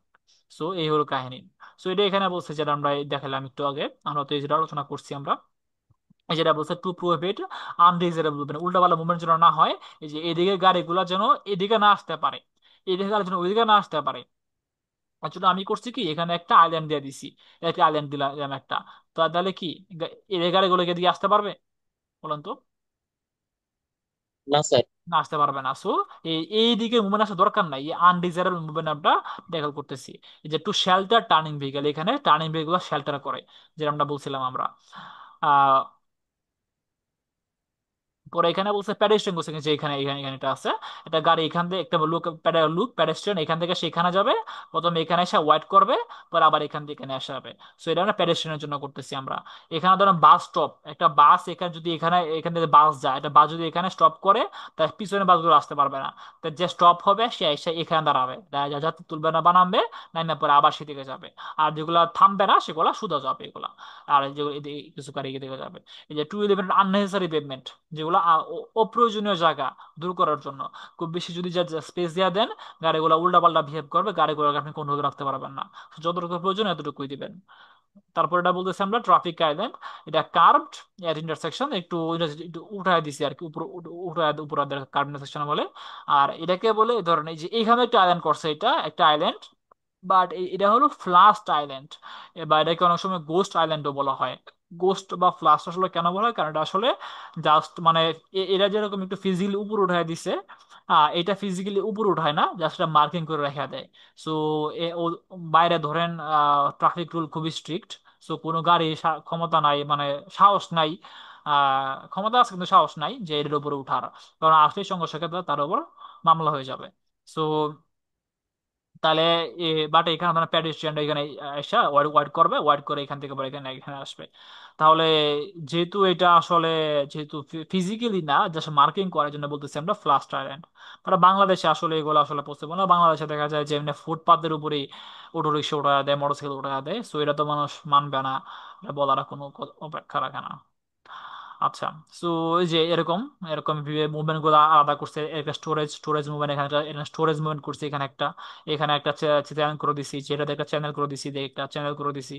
সো এই হলো কাহিনী। সো এটা এখানে বলছে, যেটা আমরা দেখালাম একটু আগে, আমরা তো এই যেটা আলোচনা করছি আমরা, এই যেটা বলছে টু প্রোহিবিট আনডিজারেবল, মানে উল্টাপাল্টা মুভমেন্ট যেন না হয়, এই যে এদিকে গাড়িগুলো যেন এদিকে না আসতে পারে, এদিকে গাড়ি যেন ওইদিকে না আসতে পারে। তার জন্য আমি করছি কি, এখানে একটা আইল্যান্ড দিয়ে দিছি, একটা আইল্যান্ড দিলাম একটা। তো তাহলে কি এই গাড়িগুলো এদিকে আসতে পারবে, বলেন তো? না স্যার। না, আসতে পারবে না। সো এই দিকে মুভমেন্ট আসা দরকার নাই, এই আনডিজারেবল মুভমেন্ট আমরা ট্যাকল করতেছি। এই যে টু শেল্টার টার্নিং ভেহিকেল, এখানে টার্নিং ভেহিকেল শেল্টার করে, যেটা আমরা বলছিলাম আমরা। পরে এখানে বলছে প্যাডেস্ট্রিয়ান বলছে যে এখানে এখানে এখানে এটা আছে, এটা গাড়ি এখান থেকে একটা লুক লুক প্যাডেস্ট্রিয়ান এখান থেকে সেখানে যাবে, প্রথমে এখানে এসে ওয়েট করবে, পরে আবার এখান থেকে এখানে আসা হবে। সো এটা আমরা প্যাডেস্ট্রিয়ানের জন্য করতেছি আমরা। এখানে ধরেন বাস স্টপ, একটা বাস এখানে যদি এখানে এখান থেকে বাস যায়, একটা বাস যদি এখানে স্টপ করে, তার পিছনে বাসগুলো আসতে পারবে না। তো যে স্টপ হবে সে এসে এখানে দাঁড়াবে, যাতে তুলবে না বানাবে, নামে পরে আবার সেদিকে যাবে। আর যেগুলো থামবে না সেগুলো সোজা যাবে এগুলা। আর যেগুলো কিছু গাড়ি এদিকে যাবে। এই যে 211 আননেসেসারি পেভমেন্ট, যেগুলো অপ্রয়োজনীয় জায়গা দূর করার জন্য। খুব বেশি যদি যা স্পেস দিয়ে দেন, গাড়িগুলো উল্টাপাল্টা বিহেভ করবে, গাড়িগুলোকে আপনি কন্ট্রোল রাখতে পারবেন না। যতটুকু প্রয়োজন এতটুকুই দিবেন। তারপর এটা বলতেছি আমরা ট্রাফিক আইল্যান্ড। এটা কার্ভড এট ইন্টারসেকশন, একটু এটা একটু উঠায় দিছি আর কি, উপর উঠায় উপর কার্ভ ইন্টারসেকশন বলে। আর এটাকে বলে এই ধরেন, এই যে এইখানে একটা আইল্যান্ড করছে, এটা একটা আইল্যান্ড, বাট এটা হলো ফ্লাস্ট আইল্যান্ড, বা এটাকে অনেক সময় গোস্ট আইল্যান্ডও বলা হয়। গোস্ট বা ফ্লাস্ট আসলে কেন বলা হয়, কারণ এটা আসলে জাস্ট মানে এরা যেরকম একটু ফিজিক্যালি উপর উঠায় দিছে, এটা ফিজিক্যালি উপর উঠায় না, জাস্ট এটা মার্কিং করে রেখে দেয়। সো বাইরে ধরেন ট্রাফিক রুল খুবই স্ট্রিক্ট। সো কোনো গাড়ি ক্ষমতা নাই, মানে সাহস নাই, ক্ষমতা আছে কিন্তু সাহস নাই যে এর উপরে উঠার, কারণ আসলে সংঘর্ষ ক্ষেত্রে তার উপর মামলা হয়ে যাবে। সো তাহলে বাট এখানে ধরেন প্যাডেস্ট্রিয়ান এখানে এসে ওয়াইড ওয়াইড করবে, ওয়াইড করে এখান থেকে পরে এখানে এখানে আসবে। তাহলে যেহেতু এটা আসলে যেহেতু ফিজিক্যালি না, জাস্ট মার্কিং করার জন্য বলতেছি আমরা ফ্লাস্ট আইল্যান্ড। তারা বাংলাদেশে আসলে এগুলো আসলে পসিবল না, বাংলাদেশে দেখা যায় যে এমনি ফুটপাতের উপরেই অটো রিক্সা উঠা দেয়, মোটরসাইকেল উঠা দেয়। সো এটা তো মানুষ মানবে না, এটা বলার কোনো অপেক্ষা রাখে না। আচ্ছা। সো এই যে এরকম এরকম মুভমেন্ট গুলো আলাদা করছে, একটা স্টোরেজ স্টোরেজ মুভমেন্ট, এখানে স্টোরেজ মুভমেন্ট করছে, এখানে একটা, এখানে একটা চ্যানেল করে দিছি, যেটাতে একটা চ্যানেল করে দিছি, একটা চ্যানেল করে দিছি,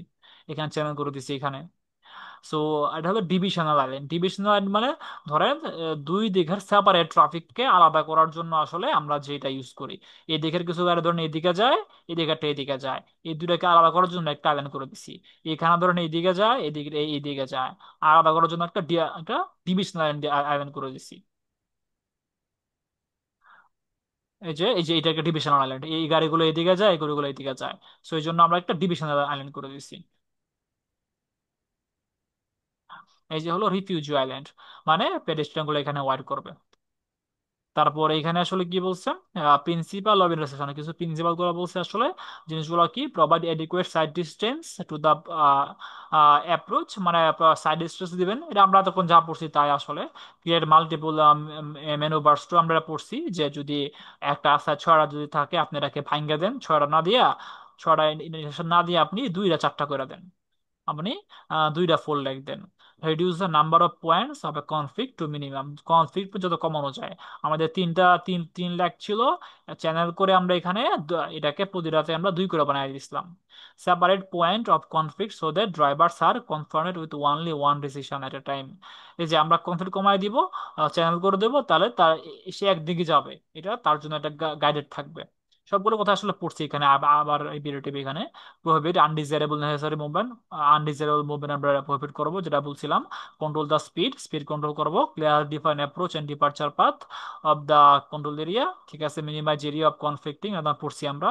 এখানে চ্যানেল করে দিছি এখানে। সো এটা হলো ডিভিশনাল আইল্যান্ড। ডিভিশনাল আইল্যান্ড মানে ধরেন দুই দিকের সেপারেট ট্রাফিককে আলাদা করার জন্য আসলে আমরা যেটা ইউজ করি। এই দিকের কিছু গাড়ি ধরেন এদিকে যায়, এই দিকেরটা এদিকে যায়, এই দুটাকে আলাদা করার জন্য একটা আইল্যান্ড করে দিছি। এখানে ধরেন এইদিকে যায়, এদিকে এইদিকে যায়, আলাদা করার জন্য একটা ডিভিশনাল আইল্যান্ড করে দিছি। এই যে এটা একটা ডিভিশনাল আইল্যান্ড, এই গাড়িগুলো এদিকে যায়, এই গাড়িগুলো এদিকে যায়। সো এই জন্য আমরা একটা ডিভিশনাল আইল্যান্ড করে দিছি। এই যে হলো রিফিউজি আইল্যান্ড, মানে পেডেস্ট্রিয়ান গুলো এখানে ওয়াইড করবে। তারপর এখানে আসলে কি বলছে, প্রিন্সিপাল অফ ইন্টারসেকশন, কিছু প্রিন্সিপাল গুলো বলছে আসলে, জিনিসগুলো কি, provide adequate sight distance to the approach, মানে সাইড ডিস্টেন্স দিবেন, এটা আমরা তখন যা পড়ছি তাই আসলে। ক্রিয়েট মাল্টিপল ম্যানুভার্স টু, আমরা পড়ছি যে যদি একটা আশা ছয়টা যদি থাকে আপনি এটাকে ভাঙ্গা দেন, ছয়টা না দিয়া, ছয়টা ইন্ডিকেশন না দিয়ে আপনি দুইটা চারটা করে দেন, আপনি দুইটা ফোল্ড লেখ দেন। Reduce the number of points of a conflict to minimum, conflict যত কমানো যায়। আমাদের তিন তিন লাখ ছিল, চ্যানেল করে আমরা এখানে এটাকে প্রতি রাতে আমরা দুই করে বানিয়ে দিয়েছিলাম। Separate point of conflict so that drivers are confronted with only one decision at a time. এই যে আমরা কনফ্লিক্ট কমাই দিব, চ্যানেল করে দেবো, তাহলে তার সে একদিকে যাবে, এটা তার জন্য একটা গাইডেড থাকবে। সবগুলো কথা আসলে পড়ছি এখানে, আবার এই ভিডিওটি এখানে। Prohibit undesirable necessary movement, undesirable movement আমরা প্রোহিবিট করবো, যেটা বলছিলাম। Control the speed, speed control করবো। Clear define approach and departure path of the control area, ঠিক আছে। মিনিমাইজ এরিয়া অফ কনফ্লিক্টিং, এটা পড়ছি আমরা।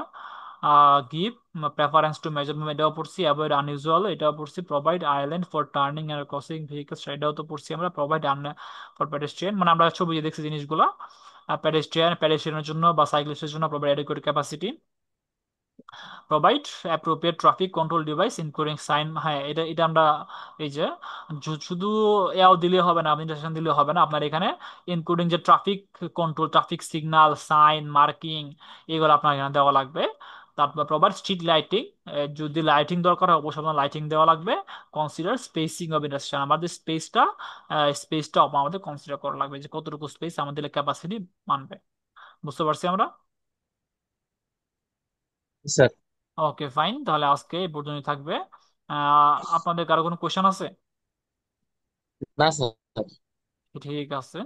Give preference to major movement, এটাও পড়ছি। অ্যাভয়েড আনইউজুয়াল, এটাও পড়ছি। Provide island for turning and crossing vehicles, এটাও তো পড়ছি আমরা। প্রোভাইড ফর পেডেস্ট্রিয়ান, মানে আমরা ছবি দেখছি জিনিসগুলো, পেডেস্ট্রিয়ানের জন্য বা সাইক্লিস্টের জন্য provide adequate capacity. Provide appropriate traffic control device including sign, হ্যাঁ এটা এটা আমরা, এই যে শুধু এও দিলে হবে না, ইন্ডিকেশন দিলে হবে না, আপনার এখানে ইনক্লুডিং যে traffic control, traffic signal, sign, marking, এগুলো আপনার এখানে দেওয়া লাগবে। তারপর প্রোভাইড স্ট্রিট লাইটিং, যদি লাইটিং দরকার হয় অবশ্যই আপনার লাইটিং দেওয়া লাগবে। কনসিডার স্পেসিং অফ ইন্ডাস্ট্রিয়াল, আমাদের স্পেসটা আমাদের কনসিডার করা লাগবে, যে কতটুকু স্পেস আমাদের ক্যাপাসিটি মানবে। বুঝতে পারছি আমরা? স্যার। ওকে ফাইন, তাহলে আজকে এই পর্যন্তই থাকবে। আপনাদের কারো কোনো কোয়েশন আছে? না স্যার। ঠিক আছে।